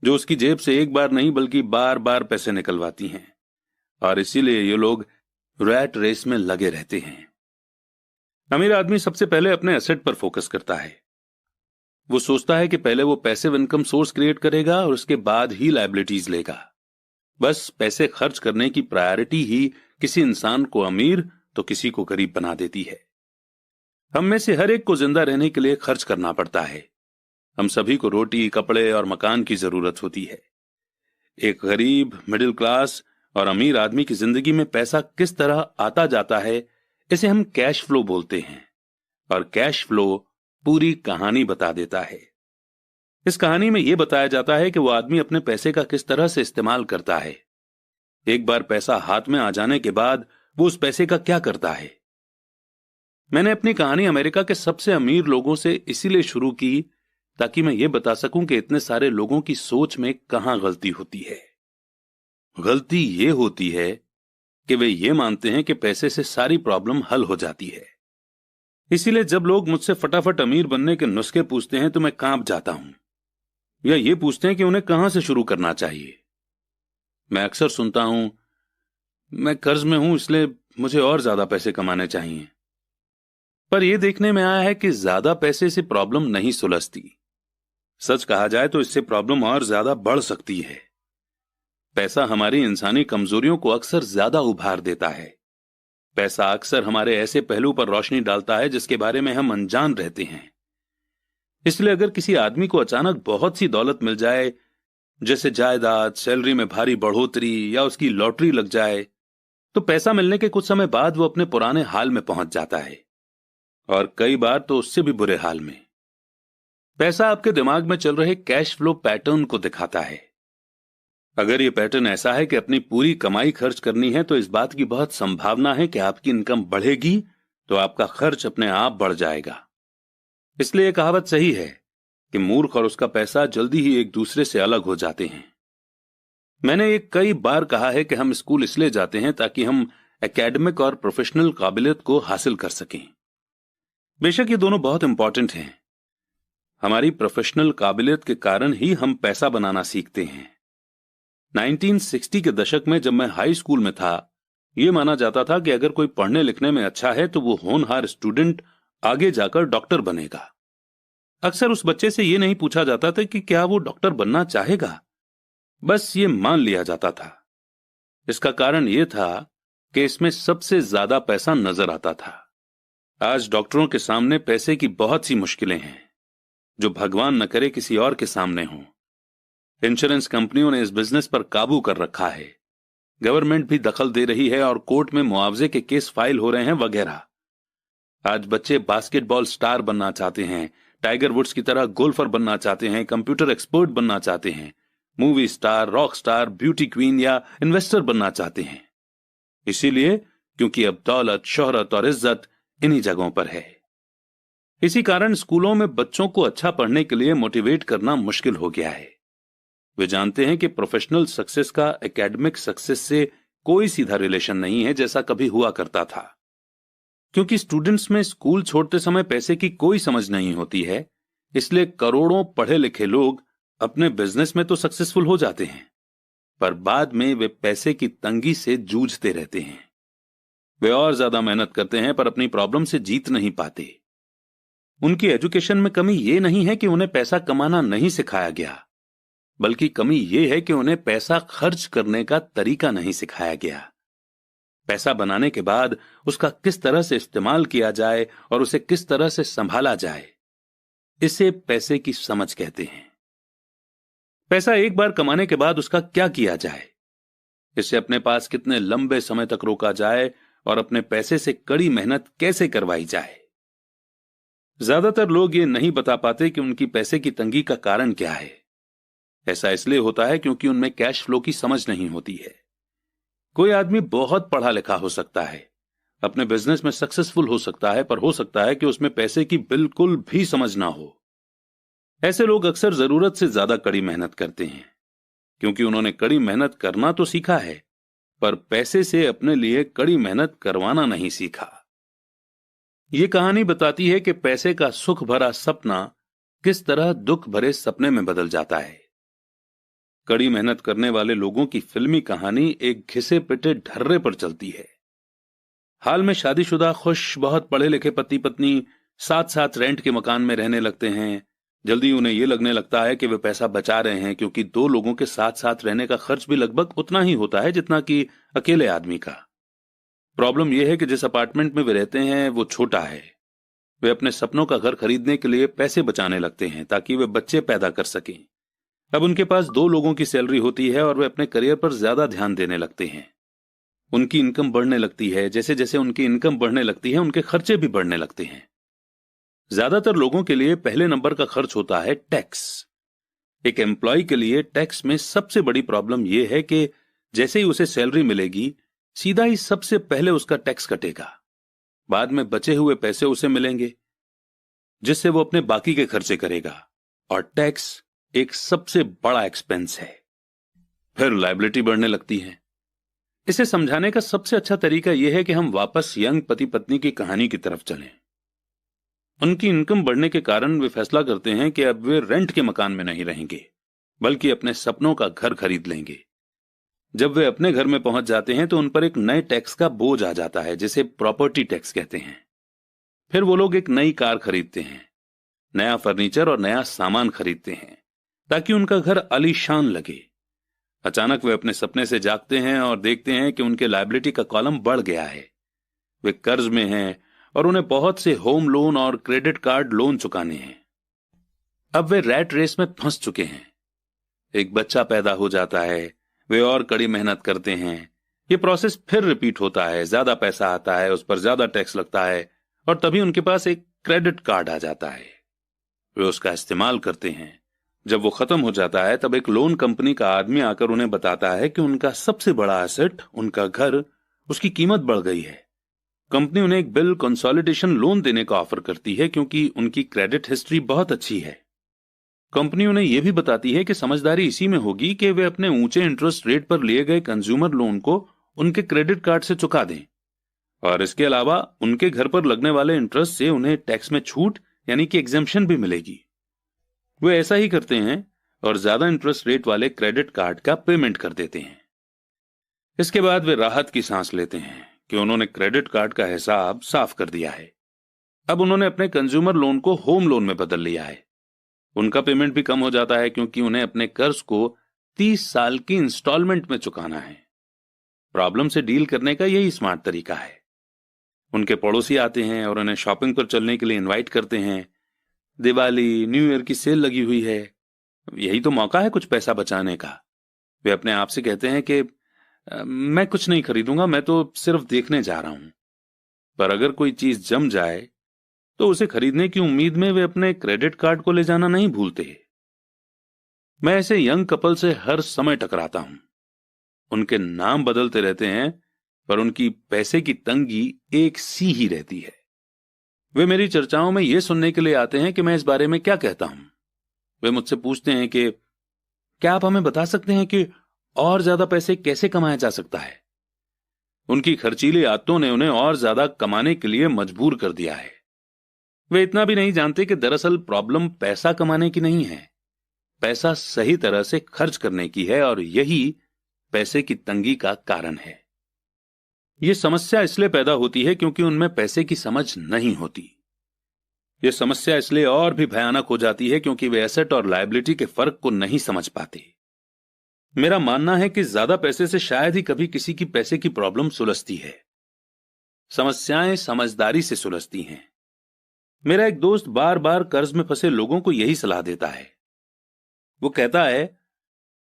जो उसकी जेब से एक बार नहीं बल्कि बार बार पैसे निकलवाती हैं, और इसीलिए ये लोग रैट रेस में लगे रहते हैं। अमीर आदमी सबसे पहले अपने एसेट पर फोकस करता है। वो सोचता है कि पहले वो पैसिव इनकम सोर्स क्रिएट करेगा और उसके बाद ही लायबिलिटीज लेगा। बस पैसे खर्च करने की प्रायोरिटी ही किसी इंसान को अमीर तो किसी को गरीब बना देती है। हम में से हर एक को जिंदा रहने के लिए खर्च करना पड़ता है। हम सभी को रोटी, कपड़े और मकान की जरूरत होती है। एक गरीब, मिडिल क्लास और अमीर आदमी की जिंदगी में पैसा किस तरह आता जाता है, इसे हम कैश फ्लो बोलते हैं, और कैश फ्लो पूरी कहानी बता देता है। इस कहानी में यह बताया जाता है कि वो आदमी अपने पैसे का किस तरह से इस्तेमाल करता है। एक बार पैसा हाथ में आ जाने के बाद वो उस पैसे का क्या करता है। मैंने अपनी कहानी अमेरिका के सबसे अमीर लोगों से इसीलिए शुरू की ताकि मैं ये बता सकूं कि इतने सारे लोगों की सोच में कहां गलती होती है। गलती ये होती है कि वे ये मानते हैं कि पैसे से सारी प्रॉब्लम हल हो जाती है। इसीलिए जब लोग मुझसे फटाफट अमीर बनने के नुस्खे पूछते हैं तो मैं कांप जाता हूं, या ये पूछते हैं कि उन्हें कहां से शुरू करना चाहिए। मैं अक्सर सुनता हूं, मैं कर्ज में हूं इसलिए मुझे और ज्यादा पैसे कमाने चाहिए। पर यह देखने में आया है कि ज्यादा पैसे से प्रॉब्लम नहीं सुलझती। सच कहा जाए तो इससे प्रॉब्लम और ज्यादा बढ़ सकती है। पैसा हमारी इंसानी कमजोरियों को अक्सर ज्यादा उभार देता है। पैसा अक्सर हमारे ऐसे पहलू पर रोशनी डालता है जिसके बारे में हम अनजान रहते हैं। इसलिए अगर किसी आदमी को अचानक बहुत सी दौलत मिल जाए, जैसे जायदाद, सैलरी में भारी बढ़ोतरी या उसकी लॉटरी लग जाए, तो पैसा मिलने के कुछ समय बाद वो अपने पुराने हाल में पहुंच जाता है, और कई बार तो उससे भी बुरे हाल में। पैसा आपके दिमाग में चल रहे कैश फ्लो पैटर्न को दिखाता है। अगर ये पैटर्न ऐसा है कि अपनी पूरी कमाई खर्च करनी है, तो इस बात की बहुत संभावना है कि आपकी इनकम बढ़ेगी तो आपका खर्च अपने आप बढ़ जाएगा। इसलिए कहावत सही है कि मूर्ख और उसका पैसा जल्दी ही एक दूसरे से अलग हो जाते हैं। मैंने ये कई बार कहा है कि हम स्कूल इसलिए जाते हैं ताकि हम एकेडमिक और प्रोफेशनल काबिलियत को हासिल कर सकें। बेशक ये दोनों बहुत इंपॉर्टेंट हैं। हमारी प्रोफेशनल काबिलियत के कारण ही हम पैसा बनाना सीखते हैं। 1960 के दशक में जब मैं हाई स्कूल में था, यह माना जाता था कि अगर कोई पढ़ने लिखने में अच्छा है तो वो होनहार स्टूडेंट आगे जाकर डॉक्टर बनेगा। अक्सर उस बच्चे से यह नहीं पूछा जाता था कि क्या वो डॉक्टर बनना चाहेगा, बस ये मान लिया जाता था। इसका कारण यह था कि इसमें सबसे ज्यादा पैसा नजर आता था। आज डॉक्टरों के सामने पैसे की बहुत सी मुश्किलें हैं जो भगवान न करे किसी और के सामने हों। इंश्योरेंस कंपनियों ने इस बिजनेस पर काबू कर रखा है, गवर्नमेंट भी दखल दे रही है और कोर्ट में मुआवजे के केस फाइल हो रहे हैं वगैरह। आज बच्चे बास्केटबॉल स्टार बनना चाहते हैं, टाइगर वुड्स की तरह गोल्फर बनना चाहते हैं, कंप्यूटर एक्सपर्ट बनना चाहते हैं, movie star, rock star, beauty queen या इन्वेस्टर बनना चाहते हैं। इसीलिए क्योंकि अब दौलत, शोहरत और इज्जत इन्हीं जगहों पर है। इसी कारण स्कूलों में बच्चों को अच्छा पढ़ने के लिए मोटिवेट करना मुश्किल हो गया है। वे जानते हैं कि प्रोफेशनल सक्सेस का एकेडमिक सक्सेस से कोई सीधा रिलेशन नहीं है जैसा कभी हुआ करता था। क्योंकि स्टूडेंट्स में स्कूल छोड़ते समय पैसे की कोई समझ नहीं होती है, इसलिए करोड़ों पढ़े लिखे लोग अपने बिजनेस में तो सक्सेसफुल हो जाते हैं, पर बाद में वे पैसे की तंगी से जूझते रहते हैं। वे और ज्यादा मेहनत करते हैं पर अपनी प्रॉब्लम से जीत नहीं पाते। उनकी एजुकेशन में कमी यह नहीं है कि उन्हें पैसा कमाना नहीं सिखाया गया, बल्कि कमी यह है कि उन्हें पैसा खर्च करने का तरीका नहीं सिखाया गया। पैसा बनाने के बाद उसका किस तरह से इस्तेमाल किया जाए और उसे किस तरह से संभाला जाए, इसे पैसे की समझ कहते हैं। पैसा एक बार कमाने के बाद उसका क्या किया जाए, इसे अपने पास कितने लंबे समय तक रोका जाए और अपने पैसे से कड़ी मेहनत कैसे करवाई जाए। ज्यादातर लोग ये नहीं बता पाते कि उनकी पैसे की तंगी का कारण क्या है। ऐसा इसलिए होता है क्योंकि उनमें कैश फ्लो की समझ नहीं होती है। कोई आदमी बहुत पढ़ा लिखा हो सकता है, अपने बिजनेस में सक्सेसफुल हो सकता है, पर हो सकता है कि उसमें पैसे की बिल्कुल भी समझ ना हो। ऐसे लोग अक्सर जरूरत से ज्यादा कड़ी मेहनत करते हैं क्योंकि उन्होंने कड़ी मेहनत करना तो सीखा है, पर पैसे से अपने लिए कड़ी मेहनत करवाना नहीं सीखा। यह कहानी बताती है कि पैसे का सुख भरा सपना किस तरह दुख भरे सपने में बदल जाता है। कड़ी मेहनत करने वाले लोगों की फिल्मी कहानी एक घिसे पिटे ढर्रे पर चलती है। हाल में शादीशुदा खुश बहुत पढ़े लिखे पति पत्नी साथ साथ रेंट के मकान में रहने लगते हैं। जल्दी उन्हें यह लगने लगता है कि वे पैसा बचा रहे हैं, क्योंकि दो लोगों के साथ साथ रहने का खर्च भी लगभग उतना ही होता है जितना कि अकेले आदमी का। प्रॉब्लम यह है कि जिस अपार्टमेंट में वे रहते हैं वो छोटा है। वे अपने सपनों का घर खरीदने के लिए पैसे बचाने लगते हैं ताकि वे बच्चे पैदा कर सकें। अब उनके पास दो लोगों की सैलरी होती है और वे अपने करियर पर ज्यादा ध्यान देने लगते हैं। उनकी इनकम बढ़ने लगती है। जैसे जैसे उनकी इनकम बढ़ने लगती है उनके खर्चे भी बढ़ने लगते हैं। ज्यादातर लोगों के लिए पहले नंबर का खर्च होता है टैक्स। एक एम्प्लॉय के लिए टैक्स में सबसे बड़ी प्रॉब्लम यह है कि जैसे ही उसे सैलरी मिलेगी सीधा ही सबसे पहले उसका टैक्स कटेगा। बाद में बचे हुए पैसे उसे मिलेंगे जिससे वो अपने बाकी के खर्चे करेगा, और टैक्स एक सबसे बड़ा एक्सपेंस है। फिर लायबिलिटी बढ़ने लगती है। इसे समझाने का सबसे अच्छा तरीका यह है कि हम वापस यंग पति पत्नी की कहानी की तरफ चलें। उनकी इनकम बढ़ने के कारण वे फैसला करते हैं कि अब वे रेंट के मकान में नहीं रहेंगे, बल्कि अपने सपनों का घर खरीद लेंगे। जब वे अपने घर में पहुंच जाते हैं तो उन पर एक नए टैक्स का बोझ आ जाता है जिसे प्रॉपर्टी टैक्स कहते हैं। फिर वो लोग एक नई कार खरीदते हैं, नया फर्नीचर और नया सामान खरीदते हैं ताकि उनका घर आलीशान लगे। अचानक वे अपने सपने से जागते हैं और देखते हैं कि उनके लायबिलिटी का कॉलम बढ़ गया है। वे कर्ज में हैं और उन्हें बहुत से होम लोन और क्रेडिट कार्ड लोन चुकाने हैं। अब वे रैट रेस में फंस चुके हैं। एक बच्चा पैदा हो जाता है, वे और कड़ी मेहनत करते हैं। ये प्रोसेस फिर रिपीट होता है। ज्यादा पैसा आता है, उस पर ज्यादा टैक्स लगता है और तभी उनके पास एक क्रेडिट कार्ड आ जाता है। वे उसका इस्तेमाल करते हैं। जब वो खत्म हो जाता है तब एक लोन कंपनी का आदमी आकर उन्हें बताता है कि उनका सबसे बड़ा एसेट, उनका घर, उसकी कीमत बढ़ गई है। कंपनी उन्हें एक बिल कंसोलिडेशन लोन देने का ऑफर करती है क्योंकि उनकी क्रेडिट हिस्ट्री बहुत अच्छी है। कंपनी उन्हें यह भी बताती है कि समझदारी इसी में होगी कि वे अपने ऊंचे इंटरेस्ट रेट पर लिए गए कंज्यूमर लोन को उनके क्रेडिट कार्ड से चुका दें, और इसके अलावा उनके घर पर लगने वाले इंटरेस्ट से उन्हें टैक्स में छूट यानी कि एग्जेम्पशन भी मिलेगी। वे ऐसा ही करते हैं और ज्यादा इंटरेस्ट रेट वाले क्रेडिट कार्ड का पेमेंट कर देते हैं। इसके बाद वे राहत की सांस लेते हैं कि उन्होंने क्रेडिट कार्ड का हिसाब साफ कर दिया है। अब उन्होंने अपने कंज्यूमर लोन को होम लोन में बदल लिया है। उनका पेमेंट भी कम हो जाता है क्योंकि उन्हें अपने कर्ज को 30 साल की इंस्टॉलमेंट में चुकाना है। प्रॉब्लम से डील करने का यही स्मार्ट तरीका है। उनके पड़ोसी आते हैं और उन्हें शॉपिंग पर चलने के लिए इनवाइट करते हैं। दिवाली, न्यू ईयर की सेल लगी हुई है, यही तो मौका है कुछ पैसा बचाने का। वे अपने आप से कहते हैं कि मैं कुछ नहीं खरीदूंगा, मैं तो सिर्फ देखने जा रहा हूं। पर अगर कोई चीज जम जाए तो उसे खरीदने की उम्मीद में वे अपने क्रेडिट कार्ड को ले जाना नहीं भूलते। मैं ऐसे यंग कपल से हर समय टकराता हूं। उनके नाम बदलते रहते हैं पर उनकी पैसे की तंगी एक सी ही रहती है। वे मेरी चर्चाओं में यह सुनने के लिए आते हैं कि मैं इस बारे में क्या कहता हूं। वे मुझसे पूछते हैं कि क्या आप हमें बता सकते हैं कि और ज्यादा पैसे कैसे कमाया जा सकता है। उनकी खर्चीली आदतों ने उन्हें और ज्यादा कमाने के लिए मजबूर कर दिया है। वे इतना भी नहीं जानते कि दरअसल प्रॉब्लम पैसा कमाने की नहीं है, पैसा सही तरह से खर्च करने की है, और यही पैसे की तंगी का कारण है। यह समस्या इसलिए पैदा होती है क्योंकि उनमें पैसे की समझ नहीं होती। यह समस्या इसलिए और भी भयानक हो जाती है क्योंकि वे एसेट और लायबिलिटी के फर्क को नहीं समझ पाते। मेरा मानना है कि ज्यादा पैसे से शायद ही कभी किसी की पैसे की प्रॉब्लम सुलझती है। समस्याएं समझदारी से सुलझती हैं। मेरा एक दोस्त बार बार कर्ज में फंसे लोगों को यही सलाह देता है। वो कहता है,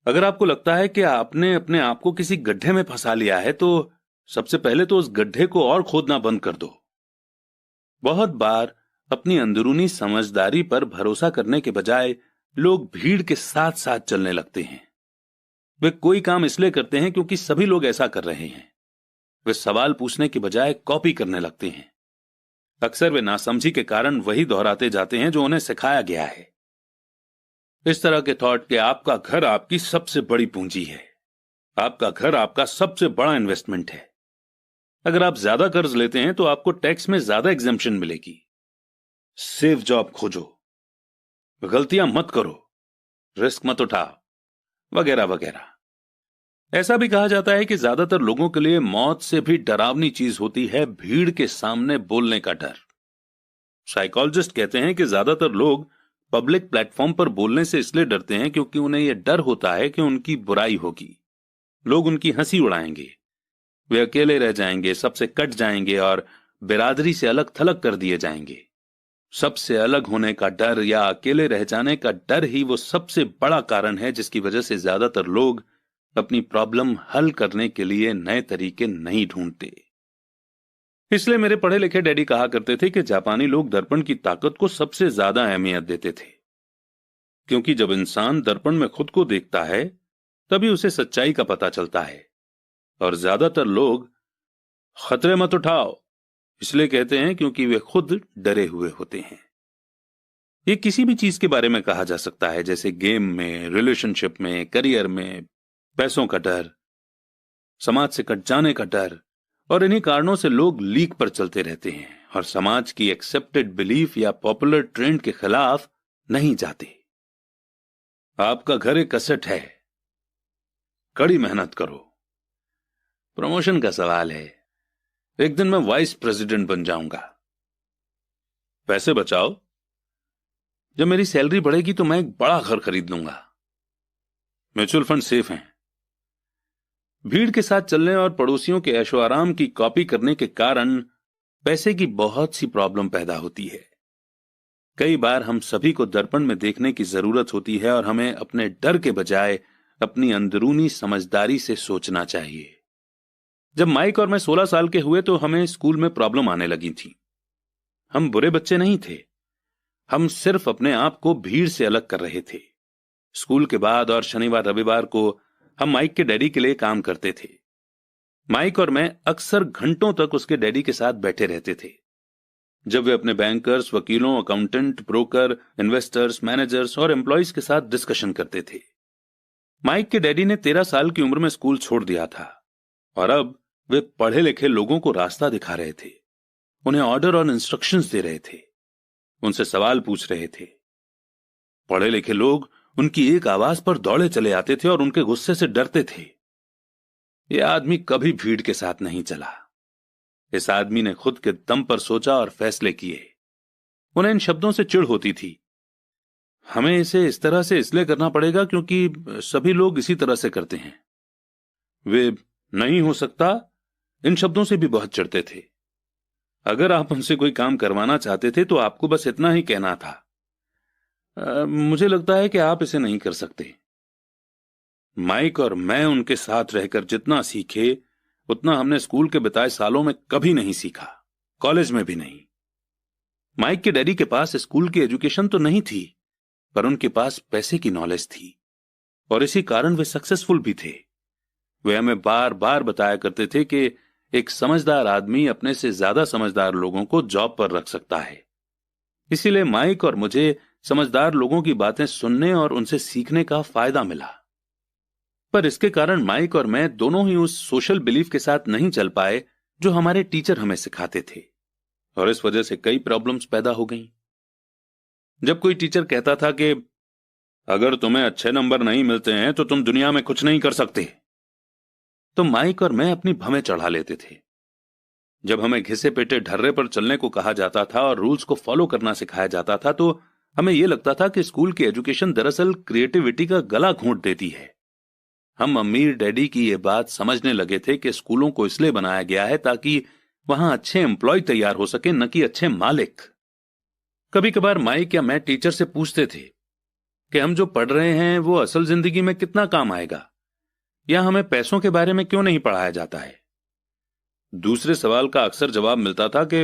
अगर आपको लगता है कि आपने अपने आप को किसी गड्ढे में फंसा लिया है तो सबसे पहले तो उस गड्ढे को और खोदना बंद कर दो। बहुत बार अपनी अंदरूनी समझदारी पर भरोसा करने के बजाय लोग भीड़ के साथ साथ चलने लगते हैं। वे कोई काम इसलिए करते हैं क्योंकि सभी लोग ऐसा कर रहे हैं। वे सवाल पूछने के बजाय कॉपी करने लगते हैं। अक्सर वे नासमझी के कारण वही दोहराते जाते हैं जो उन्हें सिखाया गया है। इस तरह के थॉट कि आपका घर आपकी सबसे बड़ी पूंजी है, आपका घर आपका सबसे बड़ा इन्वेस्टमेंट है। अगर आप ज्यादा कर्ज लेते हैं तो आपको टैक्स में ज्यादा एग्जेम्पशन मिलेगी। सेफ जॉब खोजो, गलतियां मत करो, रिस्क मत उठाओ, वगैरह वगैरह। ऐसा भी कहा जाता है कि ज्यादातर लोगों के लिए मौत से भी डरावनी चीज होती है भीड़ के सामने बोलने का डर। साइकोलॉजिस्ट कहते हैं कि ज्यादातर लोग पब्लिक प्लेटफॉर्म पर बोलने से इसलिए डरते हैं क्योंकि उन्हें यह डर होता है कि उनकी बुराई होगी, लोग उनकी हंसी उड़ाएंगे, वे अकेले रह जाएंगे, सबसे कट जाएंगे और बिरादरी से अलग थलग कर दिए जाएंगे। सबसे अलग होने का डर या अकेले रह जाने का डर ही वो सबसे बड़ा कारण है जिसकी वजह से ज्यादातर लोग अपनी प्रॉब्लम हल करने के लिए नए तरीके नहीं ढूंढते। इसलिए मेरे पढ़े लिखे डैडी कहा करते थे कि जापानी लोग दर्पण की ताकत को सबसे ज्यादा अहमियत देते थे, क्योंकि जब इंसान दर्पण में खुद को देखता है तभी उसे सच्चाई का पता चलता है। और ज्यादातर लोग खतरे मत उठाओ इसलिए कहते हैं क्योंकि वे खुद डरे हुए होते हैं। ये किसी भी चीज के बारे में कहा जा सकता है, जैसे गेम में, रिलेशनशिप में, करियर में, पैसों का डर, समाज से कट जाने का डर, और इन्हीं कारणों से लोग लीक पर चलते रहते हैं और समाज की एक्सेप्टेड बिलीफ या पॉपुलर ट्रेंड के खिलाफ नहीं जाते। आपका घर एक असेट है, कड़ी मेहनत करो। प्रमोशन का सवाल है, एक दिन मैं वाइस प्रेसिडेंट बन जाऊंगा। पैसे बचाओ, जब मेरी सैलरी बढ़ेगी तो मैं एक बड़ा घर खरीद लूंगा। म्यूचुअल फंड सेफ हैं। भीड़ के साथ चलने और पड़ोसियों के ऐशो आराम की कॉपी करने के कारण पैसे की बहुत सी प्रॉब्लम पैदा होती है। कई बार हम सभी को दर्पण में देखने की जरूरत होती है और हमें अपने डर के बजाय अपनी अंदरूनी समझदारी से सोचना चाहिए। जब माइक और मैं 16 साल के हुए तो हमें स्कूल में प्रॉब्लम आने लगी थी। हम बुरे बच्चे नहीं थे, हम सिर्फ अपने आप को भीड़ से अलग कर रहे थे। स्कूल के बाद और शनिवार रविवार को हम माइक के डैडी के लिए काम करते थे। माइक और मैं अक्सर घंटों तक उसके डैडी के साथ बैठे रहते थे। जब वे अपने बैंकर्स, वकीलों, अकाउंटेंट, ब्रोकर, इन्वेस्टर्स, मैनेजर्स और एम्प्लॉयज के साथ डिस्कशन करते थे। माइक के डैडी ने 13 साल की उम्र में स्कूल छोड़ दिया था और अब वे पढ़े लिखे लोगों को रास्ता दिखा रहे थे, उन्हें ऑर्डर और इंस्ट्रक्शंस दे रहे थे, उनसे सवाल पूछ रहे थे। पढ़े लिखे लोग उनकी एक आवाज पर दौड़े चले आते थे और उनके गुस्से से डरते थे। यह आदमी कभी भीड़ के साथ नहीं चला। इस आदमी ने खुद के दम पर सोचा और फैसले किए। उन्हें इन शब्दों से चिढ़ होती थी, हमें इसे इस तरह से इसलिए करना पड़ेगा क्योंकि सभी लोग इसी तरह से करते हैं। वे नहीं हो सकता, इन शब्दों से भी बहुत चिढ़ते थे। अगर आप उनसे कोई काम करवाना चाहते थे तो आपको बस इतना ही कहना था, मुझे लगता है कि आप इसे नहीं कर सकते। माइक और मैं उनके साथ रहकर जितना सीखे उतना हमने स्कूल के बिताए सालों में कभी नहीं सीखा, कॉलेज में भी नहीं। माइक के डैडी के पास स्कूल की एजुकेशन तो नहीं थी, पर उनके पास पैसे की नॉलेज थी और इसी कारण वे सक्सेसफुल भी थे। वे हमें बार बार बताया करते थे कि एक समझदार आदमी अपने से ज्यादा समझदार लोगों को जॉब पर रख सकता है। इसीलिए माइक और मुझे समझदार लोगों की बातें सुनने और उनसे सीखने का फायदा मिला। पर इसके कारण माइक और मैं दोनों ही उस सोशल बिलीफ के साथ नहीं चल पाए जो हमारे टीचर हमें सिखाते थे, और इस वजह से कई प्रॉब्लम्स पैदा हो गईं। जब कोई टीचर कहता था कि अगर तुम्हें अच्छे नंबर नहीं मिलते हैं तो तुम दुनिया में कुछ नहीं कर सकते, तो माइक और मैं अपनी भवें चढ़ा लेते थे। जब हमें घिसे पेटे ढर्रे पर चलने को कहा जाता था और रूल्स को फॉलो करना सिखाया जाता था तो हमें यह लगता था कि स्कूल की एजुकेशन दरअसल क्रिएटिविटी का गला घोंट देती है। हम अमीर डैडी की यह बात समझने लगे थे कि स्कूलों को इसलिए बनाया गया है ताकि वहां अच्छे एम्प्लॉय तैयार हो सके, न कि अच्छे मालिक। कभी कभार माइक या मैं टीचर से पूछते थे कि हम जो पढ़ रहे हैं वो असल जिंदगी में कितना काम आएगा, या हमें पैसों के बारे में क्यों नहीं पढ़ाया जाता है। दूसरे सवाल का अक्सर जवाब मिलता था कि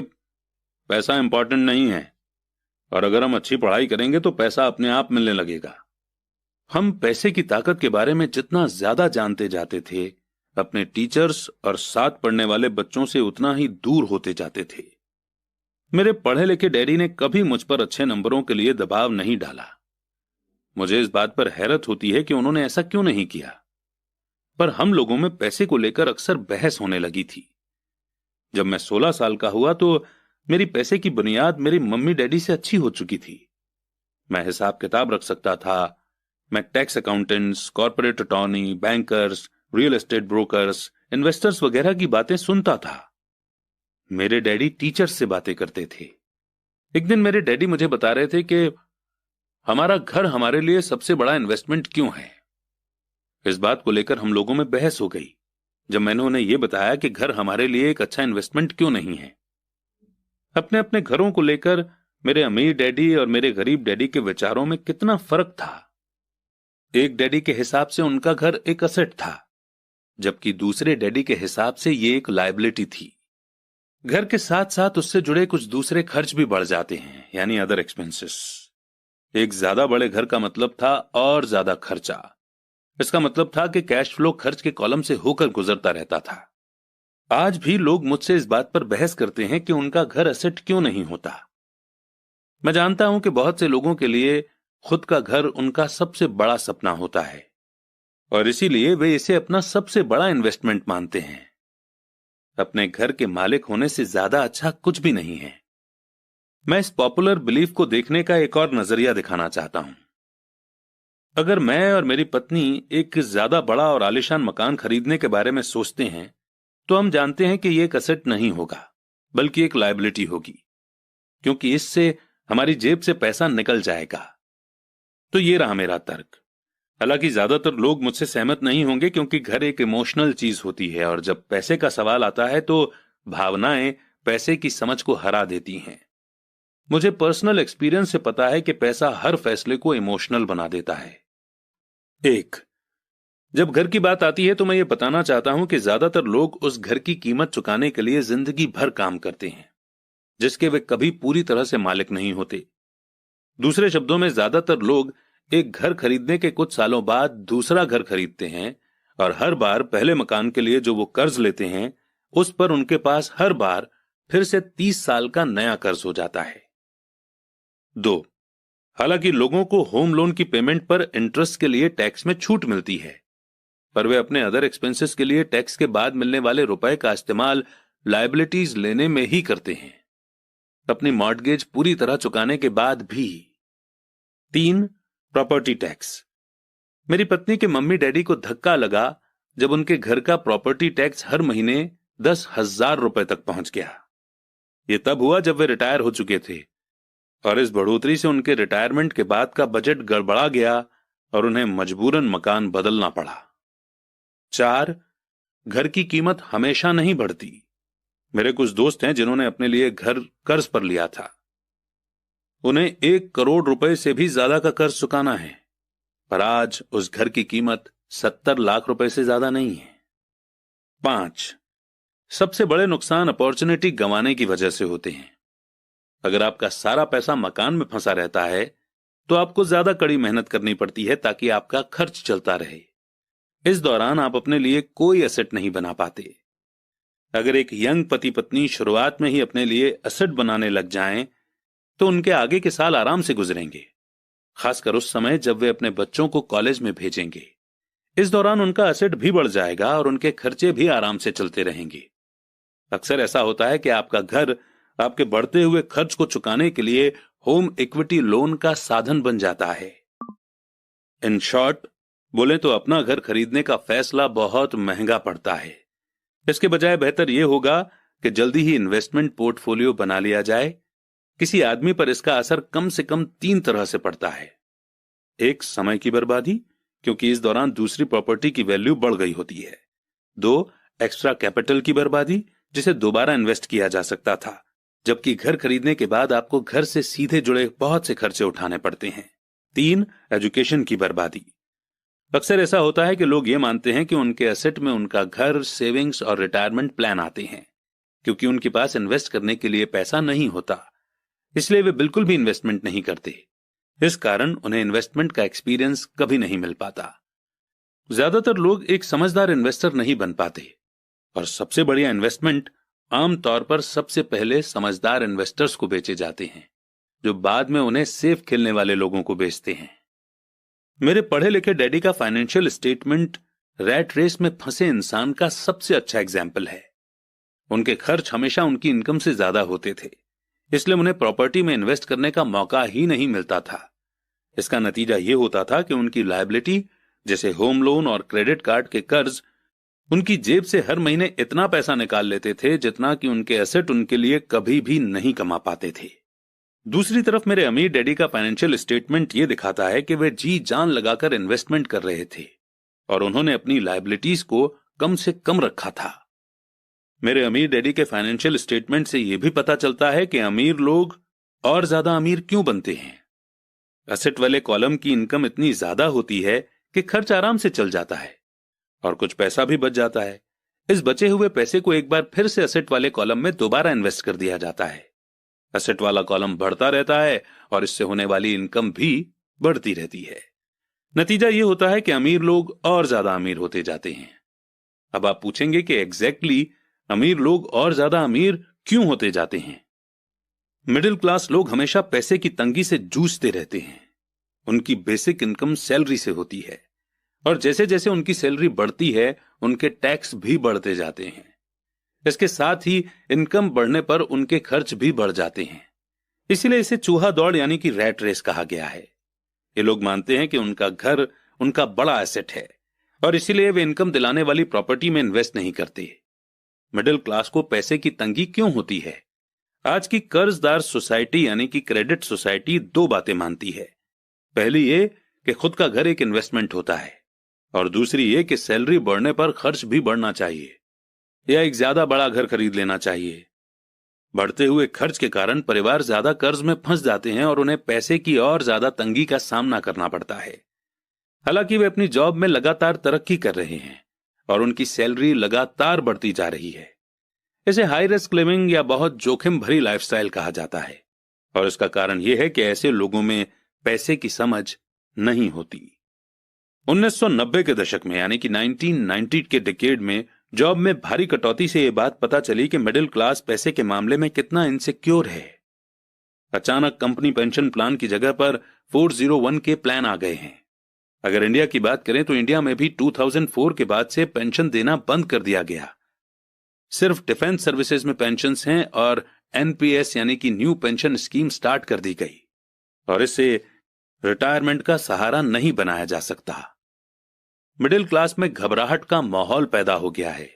पैसा इंपॉर्टेंट नहीं है और अगर हम अच्छी पढ़ाई करेंगे तो पैसा अपने आप मिलने लगेगा। हम पैसे की ताकत के बारे में जितना ज्यादा जानते जाते थे, अपने टीचर्स और साथ पढ़ने वाले बच्चों से उतना ही दूर होते जाते थे। मेरे पढ़े लिखे डैडी ने कभी मुझ पर अच्छे नंबरों के लिए दबाव नहीं डाला। मुझे इस बात पर हैरत होती है कि उन्होंने ऐसा क्यों नहीं किया। पर हम लोगों में पैसे को लेकर अक्सर बहस होने लगी थी। जब मैं 16 साल का हुआ तो मेरी पैसे की बुनियाद मेरी मम्मी डैडी से अच्छी हो चुकी थी। मैं हिसाब किताब रख सकता था। मैं tax accountants, corporate attorney, bankers, real estate brokers, investors वगैरह की बातें सुनता था। मेरे डैडी टीचर्स से बातें करते थे। एक दिन मेरे डैडी मुझे बता रहे थे कि हमारा घर हमारे लिए सबसे बड़ा इन्वेस्टमेंट क्यों है। इस बात को लेकर हम लोगों में बहस हो गई जब मैंने उन्हें यह बताया कि घर हमारे लिए एक अच्छा इन्वेस्टमेंट क्यों नहीं है। अपने अपने घरों को लेकर मेरे अमीर डैडी और मेरे गरीब डैडी के विचारों में कितना फर्क था। एक डैडी के हिसाब से उनका घर एक असेट था, जबकि दूसरे डैडी के हिसाब से ये एक लायबिलिटी थी। घर के साथ साथ उससे जुड़े कुछ दूसरे खर्च भी बढ़ जाते हैं, यानी अदर एक्सपेंसेस। एक ज्यादा बड़े घर का मतलब था और ज्यादा खर्चा। इसका मतलब था कि कैश फ्लो खर्च के कॉलम से होकर गुजरता रहता था। आज भी लोग मुझसे इस बात पर बहस करते हैं कि उनका घर असेट क्यों नहीं होता। मैं जानता हूं कि बहुत से लोगों के लिए खुद का घर उनका सबसे बड़ा सपना होता है और इसीलिए वे इसे अपना सबसे बड़ा इन्वेस्टमेंट मानते हैं। अपने घर के मालिक होने से ज्यादा अच्छा कुछ भी नहीं है। मैं इस पॉपुलर बिलीफ को देखने का एक और नजरिया दिखाना चाहता हूं। अगर मैं और मेरी पत्नी एक ज्यादा बड़ा और आलीशान मकान खरीदने के बारे में सोचते हैं तो हम जानते हैं कि यह एक असेट नहीं होगा बल्कि एक लायबिलिटी होगी, क्योंकि इससे हमारी जेब से पैसा निकल जाएगा। तो ये रहा मेरा तर्क। हालांकि ज्यादातर लोग मुझसे सहमत नहीं होंगे क्योंकि घर एक इमोशनल चीज होती है और जब पैसे का सवाल आता है तो भावनाएं पैसे की समझ को हरा देती हैं। मुझे पर्सनल एक्सपीरियंस से पता है कि पैसा हर फैसले को इमोशनल बना देता है। एक, जब घर की बात आती है तो मैं ये बताना चाहता हूं कि ज्यादातर लोग उस घर की कीमत चुकाने के लिए जिंदगी भर काम करते हैं जिसके वे कभी पूरी तरह से मालिक नहीं होते। दूसरे शब्दों में ज्यादातर लोग एक घर खरीदने के कुछ सालों बाद दूसरा घर खरीदते हैं और हर बार पहले मकान के लिए जो वो कर्ज लेते हैं उस पर उनके पास हर बार फिर से 30 साल का नया कर्ज हो जाता है। 2, हालांकि लोगों को होम लोन की पेमेंट पर इंटरेस्ट के लिए टैक्स में छूट मिलती है, पर वे अपने अदर एक्सपेंसेस के लिए टैक्स के बाद मिलने वाले रुपए का इस्तेमाल लायबिलिटीज लेने में ही करते हैं, अपनी मॉर्टगेज पूरी तरह चुकाने के बाद भी। 3, प्रॉपर्टी टैक्स। मेरी पत्नी के मम्मी डैडी को धक्का लगा जब उनके घर का प्रॉपर्टी टैक्स हर महीने 10,000 रुपए तक पहुंच गया। यह तब हुआ जब वे रिटायर हो चुके थे और इस बढ़ोतरी से उनके रिटायरमेंट के बाद का बजट गड़बड़ा गया और उन्हें मजबूरन मकान बदलना पड़ा। 4, घर की कीमत हमेशा नहीं बढ़ती। मेरे कुछ दोस्त हैं जिन्होंने अपने लिए घर कर्ज पर लिया था। उन्हें 1 करोड़ रुपए से भी ज्यादा का कर्ज चुकाना है, पर आज उस घर की कीमत 70 लाख रुपए से ज्यादा नहीं है। 5, सबसे बड़े नुकसान अपॉर्चुनिटी गंवाने की वजह से होते हैं। अगर आपका सारा पैसा मकान में फंसा रहता है तो आपको ज्यादा कड़ी मेहनत करनी पड़ती है ताकि आपका खर्च चलता रहे। इस दौरान आप अपने लिए कोई एसेट नहीं बना पाते। अगर एक यंग पति पत्नी शुरुआत में ही अपने लिए एसेट बनाने लग जाएं तो उनके आगे के साल आराम से गुजरेंगे, खासकर उस समय जब वे अपने बच्चों को कॉलेज में भेजेंगे। इस दौरान उनका एसेट भी बढ़ जाएगा और उनके खर्चे भी आराम से चलते रहेंगे। अक्सर ऐसा होता है कि आपका घर आपके बढ़ते हुए खर्च को चुकाने के लिए होम इक्विटी लोन का साधन बन जाता है। इन शॉर्ट बोले तो अपना घर खरीदने का फैसला बहुत महंगा पड़ता है। इसके बजाय बेहतर यह होगा कि जल्दी ही इन्वेस्टमेंट पोर्टफोलियो बना लिया जाए। किसी आदमी पर इसका असर कम से कम 3 तरह से पड़ता है। 1, समय की बर्बादी, क्योंकि इस दौरान दूसरी प्रॉपर्टी की वैल्यू बढ़ गई होती है। 2, एक्स्ट्रा कैपिटल की बर्बादी, जिसे दोबारा इन्वेस्ट किया जा सकता था, जबकि घर खरीदने के बाद आपको घर से सीधे जुड़े बहुत से खर्चे उठाने पड़ते हैं। 3, एजुकेशन की बर्बादी। अक्सर ऐसा होता है कि लोग ये मानते हैं कि उनके एसेट में उनका घर, सेविंग्स और रिटायरमेंट प्लान आते हैं। क्योंकि उनके पास इन्वेस्ट करने के लिए पैसा नहीं होता, इसलिए वे बिल्कुल भी इन्वेस्टमेंट नहीं करते। इस कारण उन्हें इन्वेस्टमेंट का एक्सपीरियंस कभी नहीं मिल पाता। ज्यादातर लोग एक समझदार इन्वेस्टर नहीं बन पाते और सबसे बढ़िया इन्वेस्टमेंट आमतौर पर सबसे पहले समझदार इन्वेस्टर्स को बेचे जाते हैं, जो बाद में उन्हें सेफ खेलने वाले लोगों को बेचते हैं। मेरे पढ़े लिखे डैडी का फाइनेंशियल स्टेटमेंट रैट रेस में फंसे इंसान का सबसे अच्छा एग्जाम्पल है। उनके खर्च हमेशा उनकी इनकम से ज्यादा होते थे, इसलिए उन्हें प्रॉपर्टी में इन्वेस्ट करने का मौका ही नहीं मिलता था। इसका नतीजा यह होता था कि उनकी लायबिलिटी जैसे होम लोन और क्रेडिट कार्ड के कर्ज उनकी जेब से हर महीने इतना पैसा निकाल लेते थे जितना कि उनके एसेट उनके लिए कभी भी नहीं कमा पाते थे। दूसरी तरफ मेरे अमीर डैडी का फाइनेंशियल स्टेटमेंट यह दिखाता है कि वे जी जान लगाकर इन्वेस्टमेंट कर रहे थे और उन्होंने अपनी लायबिलिटीज को कम से कम रखा था। मेरे अमीर डैडी के फाइनेंशियल स्टेटमेंट से यह भी पता चलता है कि अमीर लोग और ज्यादा अमीर क्यों बनते हैं। एसेट वाले कॉलम की इनकम इतनी ज्यादा होती है कि खर्च आराम से चल जाता है और कुछ पैसा भी बच जाता है। इस बचे हुए पैसे को एक बार फिर से एसेट वाले कॉलम में दोबारा इन्वेस्ट कर दिया जाता है। एसेट वाला कॉलम बढ़ता रहता है और इससे होने वाली इनकम भी बढ़ती रहती है। नतीजा यह होता है कि अमीर लोग और ज्यादा अमीर होते जाते हैं। अब आप पूछेंगे कि एग्जैक्टली अमीर लोग और ज्यादा अमीर क्यों होते जाते हैं। मिडिल क्लास लोग हमेशा पैसे की तंगी से जूझते रहते हैं। उनकी बेसिक इनकम सैलरी से होती है और जैसे जैसे उनकी सैलरी बढ़ती है उनके टैक्स भी बढ़ते जाते हैं। इसके साथ ही इनकम बढ़ने पर उनके खर्च भी बढ़ जाते हैं। इसीलिए इसे चूहा दौड़ यानी कि रैट रेस कहा गया है। ये लोग मानते हैं कि उनका घर उनका बड़ा एसेट है और इसीलिए वे इनकम दिलाने वाली प्रॉपर्टी में इन्वेस्ट नहीं करते। मिडिल क्लास को पैसे की तंगी क्यों होती है? आज की कर्जदार सोसाइटी यानी कि क्रेडिट सोसाइटी 2 बातें मानती है। पहली ये कि खुद का घर एक इन्वेस्टमेंट होता है और दूसरी ये कि सैलरी बढ़ने पर खर्च भी बढ़ना चाहिए या एक ज्यादा बड़ा घर खरीद लेना चाहिए। बढ़ते हुए खर्च के कारण परिवार ज्यादा कर्ज में फंस जाते हैं और उन्हें पैसे की और ज्यादा तंगी का सामना करना पड़ता है। हालांकि वे अपनी जॉब में लगातार तरक्की कर रहे हैं और उनकी सैलरी लगातार बढ़ती जा रही है। इसे हाई रिस्क लिविंग या बहुत जोखिम भरी लाइफस्टाइल कहा जाता है और इसका कारण यह है कि ऐसे लोगों में पैसे की समझ नहीं होती। 1990 के दशक में यानी कि 1990 के डिकेड में जॉब में भारी कटौती से यह बात पता चली कि मिडिल क्लास पैसे के मामले में कितना इनसिक्योर है। अचानक कंपनी पेंशन प्लान की जगह पर 401 के प्लान आ गए हैं। अगर इंडिया की बात करें तो इंडिया में भी 2004 के बाद से पेंशन देना बंद कर दिया गया। सिर्फ डिफेंस सर्विसेज में पेंशन्स हैं और एनपीएस यानी कि न्यू पेंशन स्कीम स्टार्ट कर दी गई और इससे रिटायरमेंट का सहारा नहीं बनाया जा सकता। मिडिल क्लास में घबराहट का माहौल पैदा हो गया है।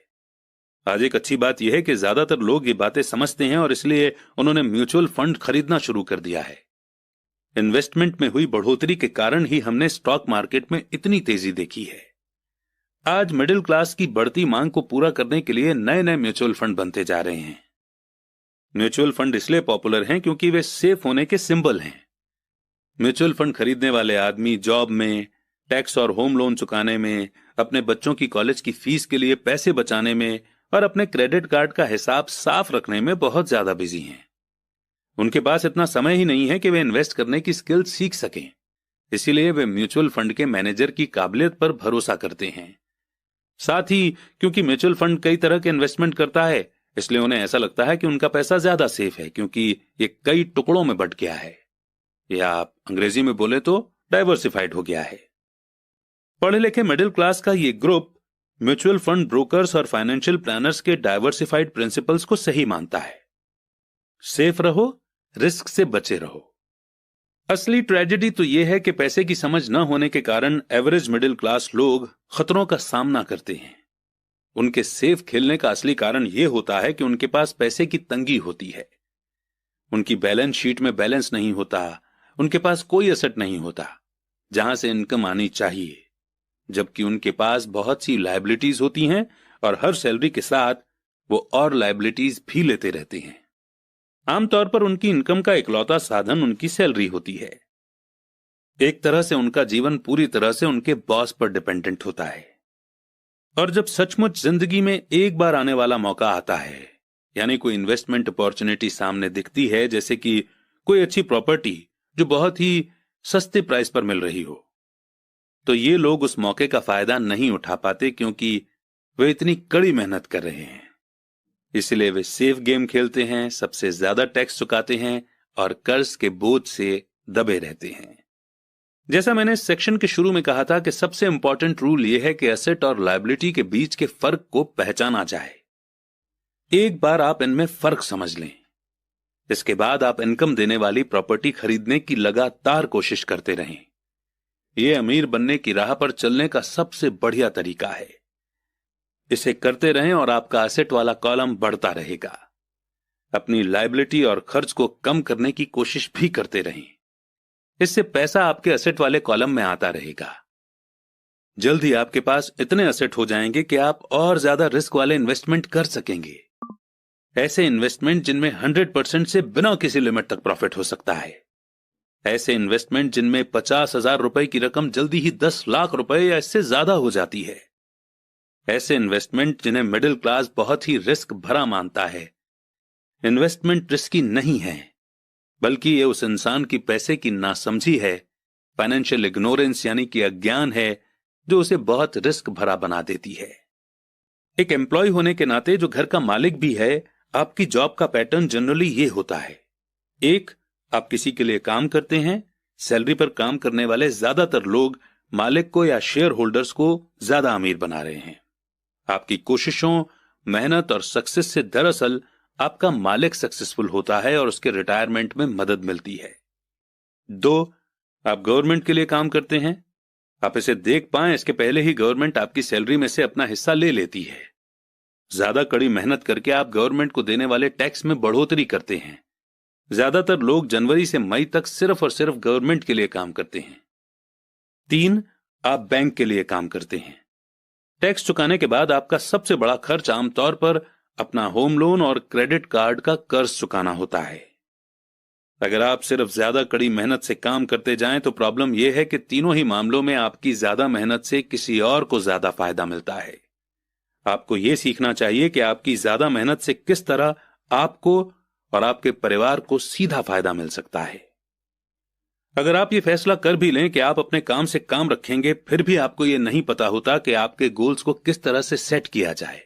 आज एक अच्छी बात यह है कि ज्यादातर लोग ये बातें समझते हैं और इसलिए उन्होंने म्यूचुअल फंड खरीदना शुरू कर दिया है। इन्वेस्टमेंट में हुई बढ़ोतरी के कारण ही हमने स्टॉक मार्केट में इतनी तेजी देखी है। आज मिडिल क्लास की बढ़ती मांग को पूरा करने के लिए नए नए म्यूचुअल फंड बनते जा रहे हैं। म्यूचुअल फंड इसलिए पॉपुलर हैं क्योंकि वे सेफ होने के सिंबल हैं। म्यूचुअल फंड खरीदने वाले आदमी जॉब में, टैक्स और होम लोन चुकाने में, अपने बच्चों की कॉलेज की फीस के लिए पैसे बचाने में और अपने क्रेडिट कार्ड का हिसाब साफ रखने में बहुत ज्यादा बिजी हैं। उनके पास इतना समय ही नहीं है कि वे इन्वेस्ट करने की स्किल सीख सकें। इसीलिए वे म्यूचुअल फंड के मैनेजर की काबिलियत पर भरोसा करते हैं। साथ ही क्योंकि म्यूचुअल फंड कई तरह के इन्वेस्टमेंट करता है, इसलिए उन्हें ऐसा लगता है कि उनका पैसा ज्यादा सेफ है क्योंकि ये कई टुकड़ों में बंट गया है, या आप अंग्रेजी में बोले तो डाइवर्सिफाइड हो गया है। पढ़े लिखे मिडिल क्लास का ये ग्रुप म्यूचुअल फंड ब्रोकर्स और फाइनेंशियल प्लानर्स के डाइवर्सिफाइड प्रिंसिपल्स को सही मानता है। सेफ रहो, रिस्क से बचे रहो। असली ट्रेजेडी तो यह है कि पैसे की समझ न होने के कारण एवरेज मिडिल क्लास लोग खतरों का सामना करते हैं। उनके सेफ खेलने का असली कारण यह होता है कि उनके पास पैसे की तंगी होती है। उनकी बैलेंस शीट में बैलेंस नहीं होता, उनके पास कोई एसेट नहीं होता जहां से इनकम आनी चाहिए, जबकि उनके पास बहुत सी लायबिलिटीज होती हैं और हर सैलरी के साथ वो और लायबिलिटीज भी लेते रहते हैं। आमतौर पर उनकी इनकम का इकलौता साधन उनकी सैलरी होती है। एक तरह से उनका जीवन पूरी तरह से उनके बॉस पर डिपेंडेंट होता है। और जब सचमुच जिंदगी में एक बार आने वाला मौका आता है, यानी कोई इन्वेस्टमेंट अपॉर्चुनिटी सामने दिखती है, जैसे कि कोई अच्छी प्रॉपर्टी जो बहुत ही सस्ते प्राइस पर मिल रही हो, तो ये लोग उस मौके का फायदा नहीं उठा पाते क्योंकि वे इतनी कड़ी मेहनत कर रहे हैं। इसलिए वे सेफ गेम खेलते हैं, सबसे ज्यादा टैक्स चुकाते हैं और कर्ज के बोझ से दबे रहते हैं। जैसा मैंने इस सेक्शन के शुरू में कहा था कि सबसे इंपॉर्टेंट रूल यह है कि एसेट और लायबिलिटी के बीच के फर्क को पहचाना जाए। एक बार आप इनमें फर्क समझ लें, इसके बाद आप इनकम देने वाली प्रॉपर्टी खरीदने की लगातार कोशिश करते रहें। यह अमीर बनने की राह पर चलने का सबसे बढ़िया तरीका है। इसे करते रहें और आपका एसेट वाला कॉलम बढ़ता रहेगा। अपनी लायबिलिटी और खर्च को कम करने की कोशिश भी करते रहें। इससे पैसा आपके एसेट वाले कॉलम में आता रहेगा। जल्द ही आपके पास इतने एसेट हो जाएंगे कि आप और ज्यादा रिस्क वाले इन्वेस्टमेंट कर सकेंगे। ऐसे इन्वेस्टमेंट जिनमें 100% से बिना किसी लिमिट तक प्रॉफिट हो सकता है। ऐसे इन्वेस्टमेंट जिनमें 50,000 रुपए की रकम जल्दी ही 10 लाख रुपए या इससे ज्यादा हो जाती है। ऐसे इन्वेस्टमेंट जिन्हें मिडिल क्लास बहुत ही रिस्क भरा मानता है। इन्वेस्टमेंट रिस्की नहीं है, बल्कि ये उस इंसान की पैसे की नासमझी है, फाइनेंशियल इग्नोरेंस यानी कि अज्ञान है, जो उसे बहुत रिस्क भरा बना देती है। एक एम्प्लॉय होने के नाते जो घर का मालिक भी है, आपकी जॉब का पैटर्न जनरली ये होता है। एक, आप किसी के लिए काम करते हैं। सैलरी पर काम करने वाले ज्यादातर लोग मालिक को या शेयर होल्डर्स को ज्यादा अमीर बना रहे हैं। आपकी कोशिशों, मेहनत और सक्सेस से दरअसल आपका मालिक सक्सेसफुल होता है और उसके रिटायरमेंट में मदद मिलती है। 2, आप गवर्नमेंट के लिए काम करते हैं। आप इसे देख पाएं इसके पहले ही गवर्नमेंट आपकी सैलरी में से अपना हिस्सा ले लेती है। ज्यादा कड़ी मेहनत करके आप गवर्नमेंट को देने वाले टैक्स में बढ़ोतरी करते हैं। ज्यादातर लोग जनवरी से मई तक सिर्फ और सिर्फ गवर्नमेंट के लिए काम करते हैं। 3, आप बैंक के लिए काम करते हैं। टैक्स चुकाने के बाद आपका सबसे बड़ा खर्च आमतौर पर अपना होम लोन और क्रेडिट कार्ड का कर्ज चुकाना होता है। अगर आप सिर्फ ज्यादा कड़ी मेहनत से काम करते जाएं तो प्रॉब्लम यह है कि तीनों ही मामलों में आपकी ज्यादा मेहनत से किसी और को ज्यादा फायदा मिलता है। आपको यह सीखना चाहिए कि आपकी ज्यादा मेहनत से किस तरह आपको और आपके परिवार को सीधा फायदा मिल सकता है। अगर आप ये फैसला कर भी लें कि आप अपने काम से काम रखेंगे, फिर भी आपको ये नहीं पता होता कि आपके गोल्स को किस तरह से सेट किया जाए।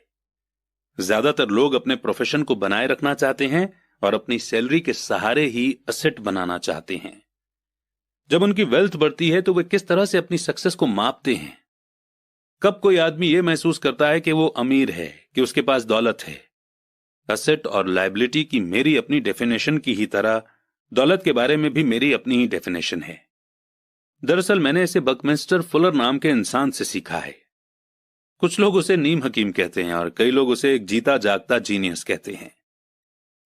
ज्यादातर लोग अपने प्रोफेशन को बनाए रखना चाहते हैं और अपनी सैलरी के सहारे ही असेट बनाना चाहते हैं। जब उनकी वेल्थ बढ़ती है तो वे किस तरह से अपनी सक्सेस को मापते हैं? कब कोई आदमी यह महसूस करता है कि वो अमीर है, कि उसके पास दौलत है? असेट और लायबिलिटी की मेरी अपनी डेफिनेशन की ही तरह दौलत के बारे में भी मेरी अपनी ही डेफिनेशन है। दरअसल मैंने इसे बकमिंस्टर फुलर नाम के इंसान से सीखा है। कुछ लोग उसे नीम हकीम कहते हैं और कई लोग उसे एक जीता जागता जीनियस कहते हैं।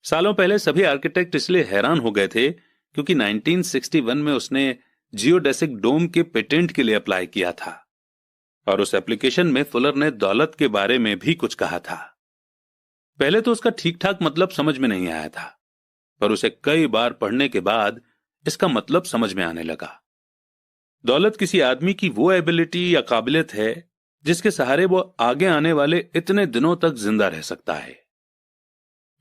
सालों पहले सभी आर्किटेक्ट इसलिए हैरान हो गए थे क्योंकि 1961 में उसने जियोडेसिक डोम के पेटेंट के लिए अप्लाई किया था और उस एप्लीकेशन में फुलर ने दौलत के बारे में भी कुछ कहा था। पहले तो उसका ठीक ठाक मतलब समझ में नहीं आया था, पर उसे कई बार पढ़ने के बाद इसका मतलब समझ में आने लगा। दौलत किसी आदमी की वो एबिलिटी या काबिलियत है जिसके सहारे वो आगे आने वाले इतने दिनों तक जिंदा रह सकता है।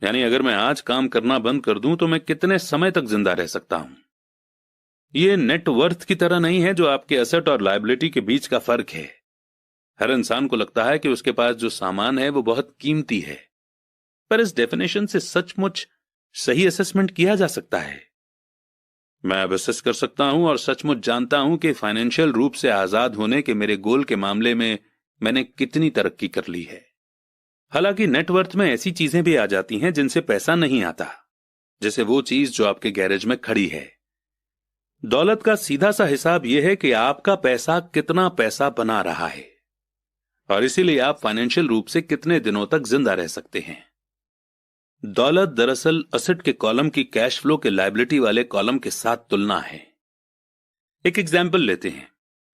यानी अगर मैं आज काम करना बंद कर दूं तो मैं कितने समय तक जिंदा रह सकता हूं। ये नेटवर्थ की तरह नहीं है जो आपके एसेट और लायबिलिटी के बीच का फर्क है। हर इंसान को लगता है कि उसके पास जो सामान है वो बहुत कीमती है, पर इस डेफिनेशन से सचमुच सही असेसमेंट किया जा सकता है? मैं अब असेस कर सकता हूं और सचमुच जानता हूं कि फाइनेंशियल रूप से आजाद होने के मेरे गोल के मामले में मैंने कितनी तरक्की कर ली है। हालांकि नेटवर्थ में ऐसी चीजें भी आ जाती हैं जिनसे पैसा नहीं आता, जैसे वो चीज जो आपके गैरेज में खड़ी है। दौलत का सीधा सा हिसाब यह है कि आपका पैसा कितना पैसा बना रहा है और इसीलिए आप फाइनेंशियल रूप से कितने दिनों तक जिंदा रह सकते हैं। दौलत दरअसल असेट के कॉलम की कैश फ्लो के लायबिलिटी वाले कॉलम के साथ तुलना है। एक एग्जाम्पल लेते हैं।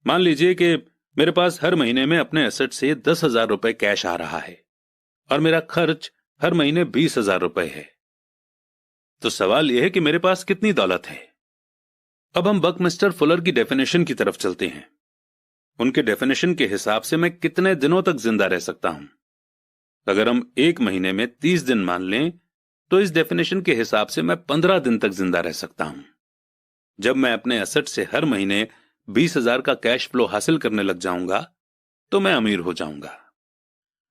मान लीजिए कि मेरे पास हर महीने में अपने एसेट से 10,000 रुपए कैश आ रहा है और मेरा खर्च हर महीने 20,000 रुपए है। तो सवाल यह है कि मेरे पास कितनी दौलत है। अब हम बकमिस्टर फुलर की डेफिनेशन की तरफ चलते हैं। उनके डेफिनेशन के हिसाब से मैं कितने दिनों तक जिंदा रह सकता हूं। अगर हम एक महीने में 30 दिन मान लें तो इस डेफिनेशन के हिसाब से मैं 15 दिन तक जिंदा रह सकता हूं। जब मैं अपने एसेट से हर महीने 20,000 का कैश फ्लो हासिल करने लग जाऊंगा तो मैं अमीर हो जाऊंगा।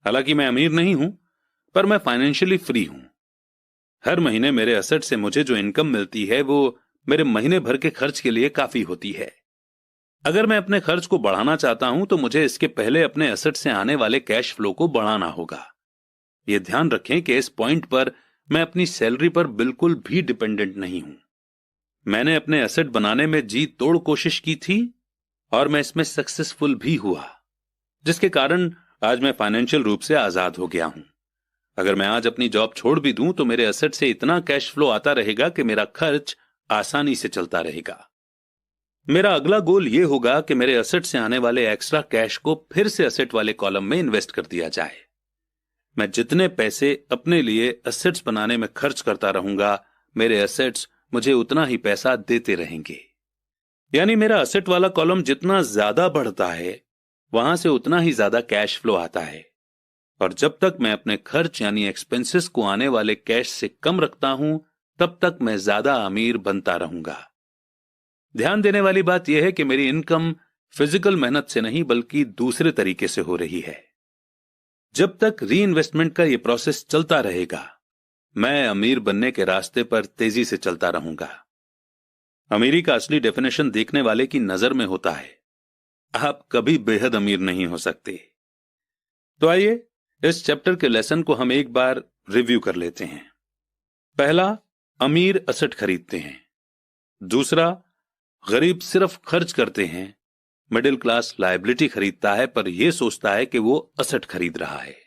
हालांकि मैं अमीर नहीं हूं, पर मैं फाइनेंशियली फ्री हूं। हर महीने मेरे एसेट से मुझे जो इनकम मिलती है वो मेरे महीने भर के खर्च के लिए काफी होती है। अगर मैं अपने खर्च को बढ़ाना चाहता हूं तो मुझे इसके पहले अपने एसेट से आने वाले कैश फ्लो को बढ़ाना होगा। यह ध्यान रखें कि इस पॉइंट पर मैं अपनी सैलरी पर बिल्कुल भी डिपेंडेंट नहीं हूं। मैंने अपने एसेट बनाने में जी तोड़ कोशिश की थी और मैं इसमें सक्सेसफुल भी हुआ, जिसके कारण आज मैं फाइनेंशियल रूप से आजाद हो गया हूं। अगर मैं आज अपनी जॉब छोड़ भी दूं तो मेरे एसेट से इतना कैश फ्लो आता रहेगा कि मेरा खर्च आसानी से चलता रहेगा। मेरा अगला गोल यह होगा कि मेरे एसेट से आने वाले एक्स्ट्रा कैश को फिर से एसेट वाले कॉलम में इन्वेस्ट कर दिया जाए। मैं जितने पैसे अपने लिए एसेट्स बनाने में खर्च करता रहूंगा, मेरे एसेट्स मुझे उतना ही पैसा देते रहेंगे। यानी मेरा एसेट वाला कॉलम जितना ज्यादा बढ़ता है वहां से उतना ही ज्यादा कैश फ्लो आता है, और जब तक मैं अपने खर्च यानी एक्सपेंसेस को आने वाले कैश से कम रखता हूं तब तक मैं ज्यादा अमीर बनता रहूंगा। ध्यान देने वाली बात यह है कि मेरी इनकम फिजिकल मेहनत से नहीं बल्कि दूसरे तरीके से हो रही है। जब तक री इन्वेस्टमेंट का यह प्रोसेस चलता रहेगा मैं अमीर बनने के रास्ते पर तेजी से चलता रहूंगा। अमीरी का असली डेफिनेशन देखने वाले की नजर में होता है। आप कभी बेहद अमीर नहीं हो सकते। तो आइए इस चैप्टर के लेसन को हम एक बार रिव्यू कर लेते हैं। पहला, अमीर एसेट खरीदते हैं। दूसरा, गरीब सिर्फ खर्च करते हैं। मिडिल क्लास लायबिलिटी खरीदता है पर यह सोचता है कि वो एसेट खरीद रहा है।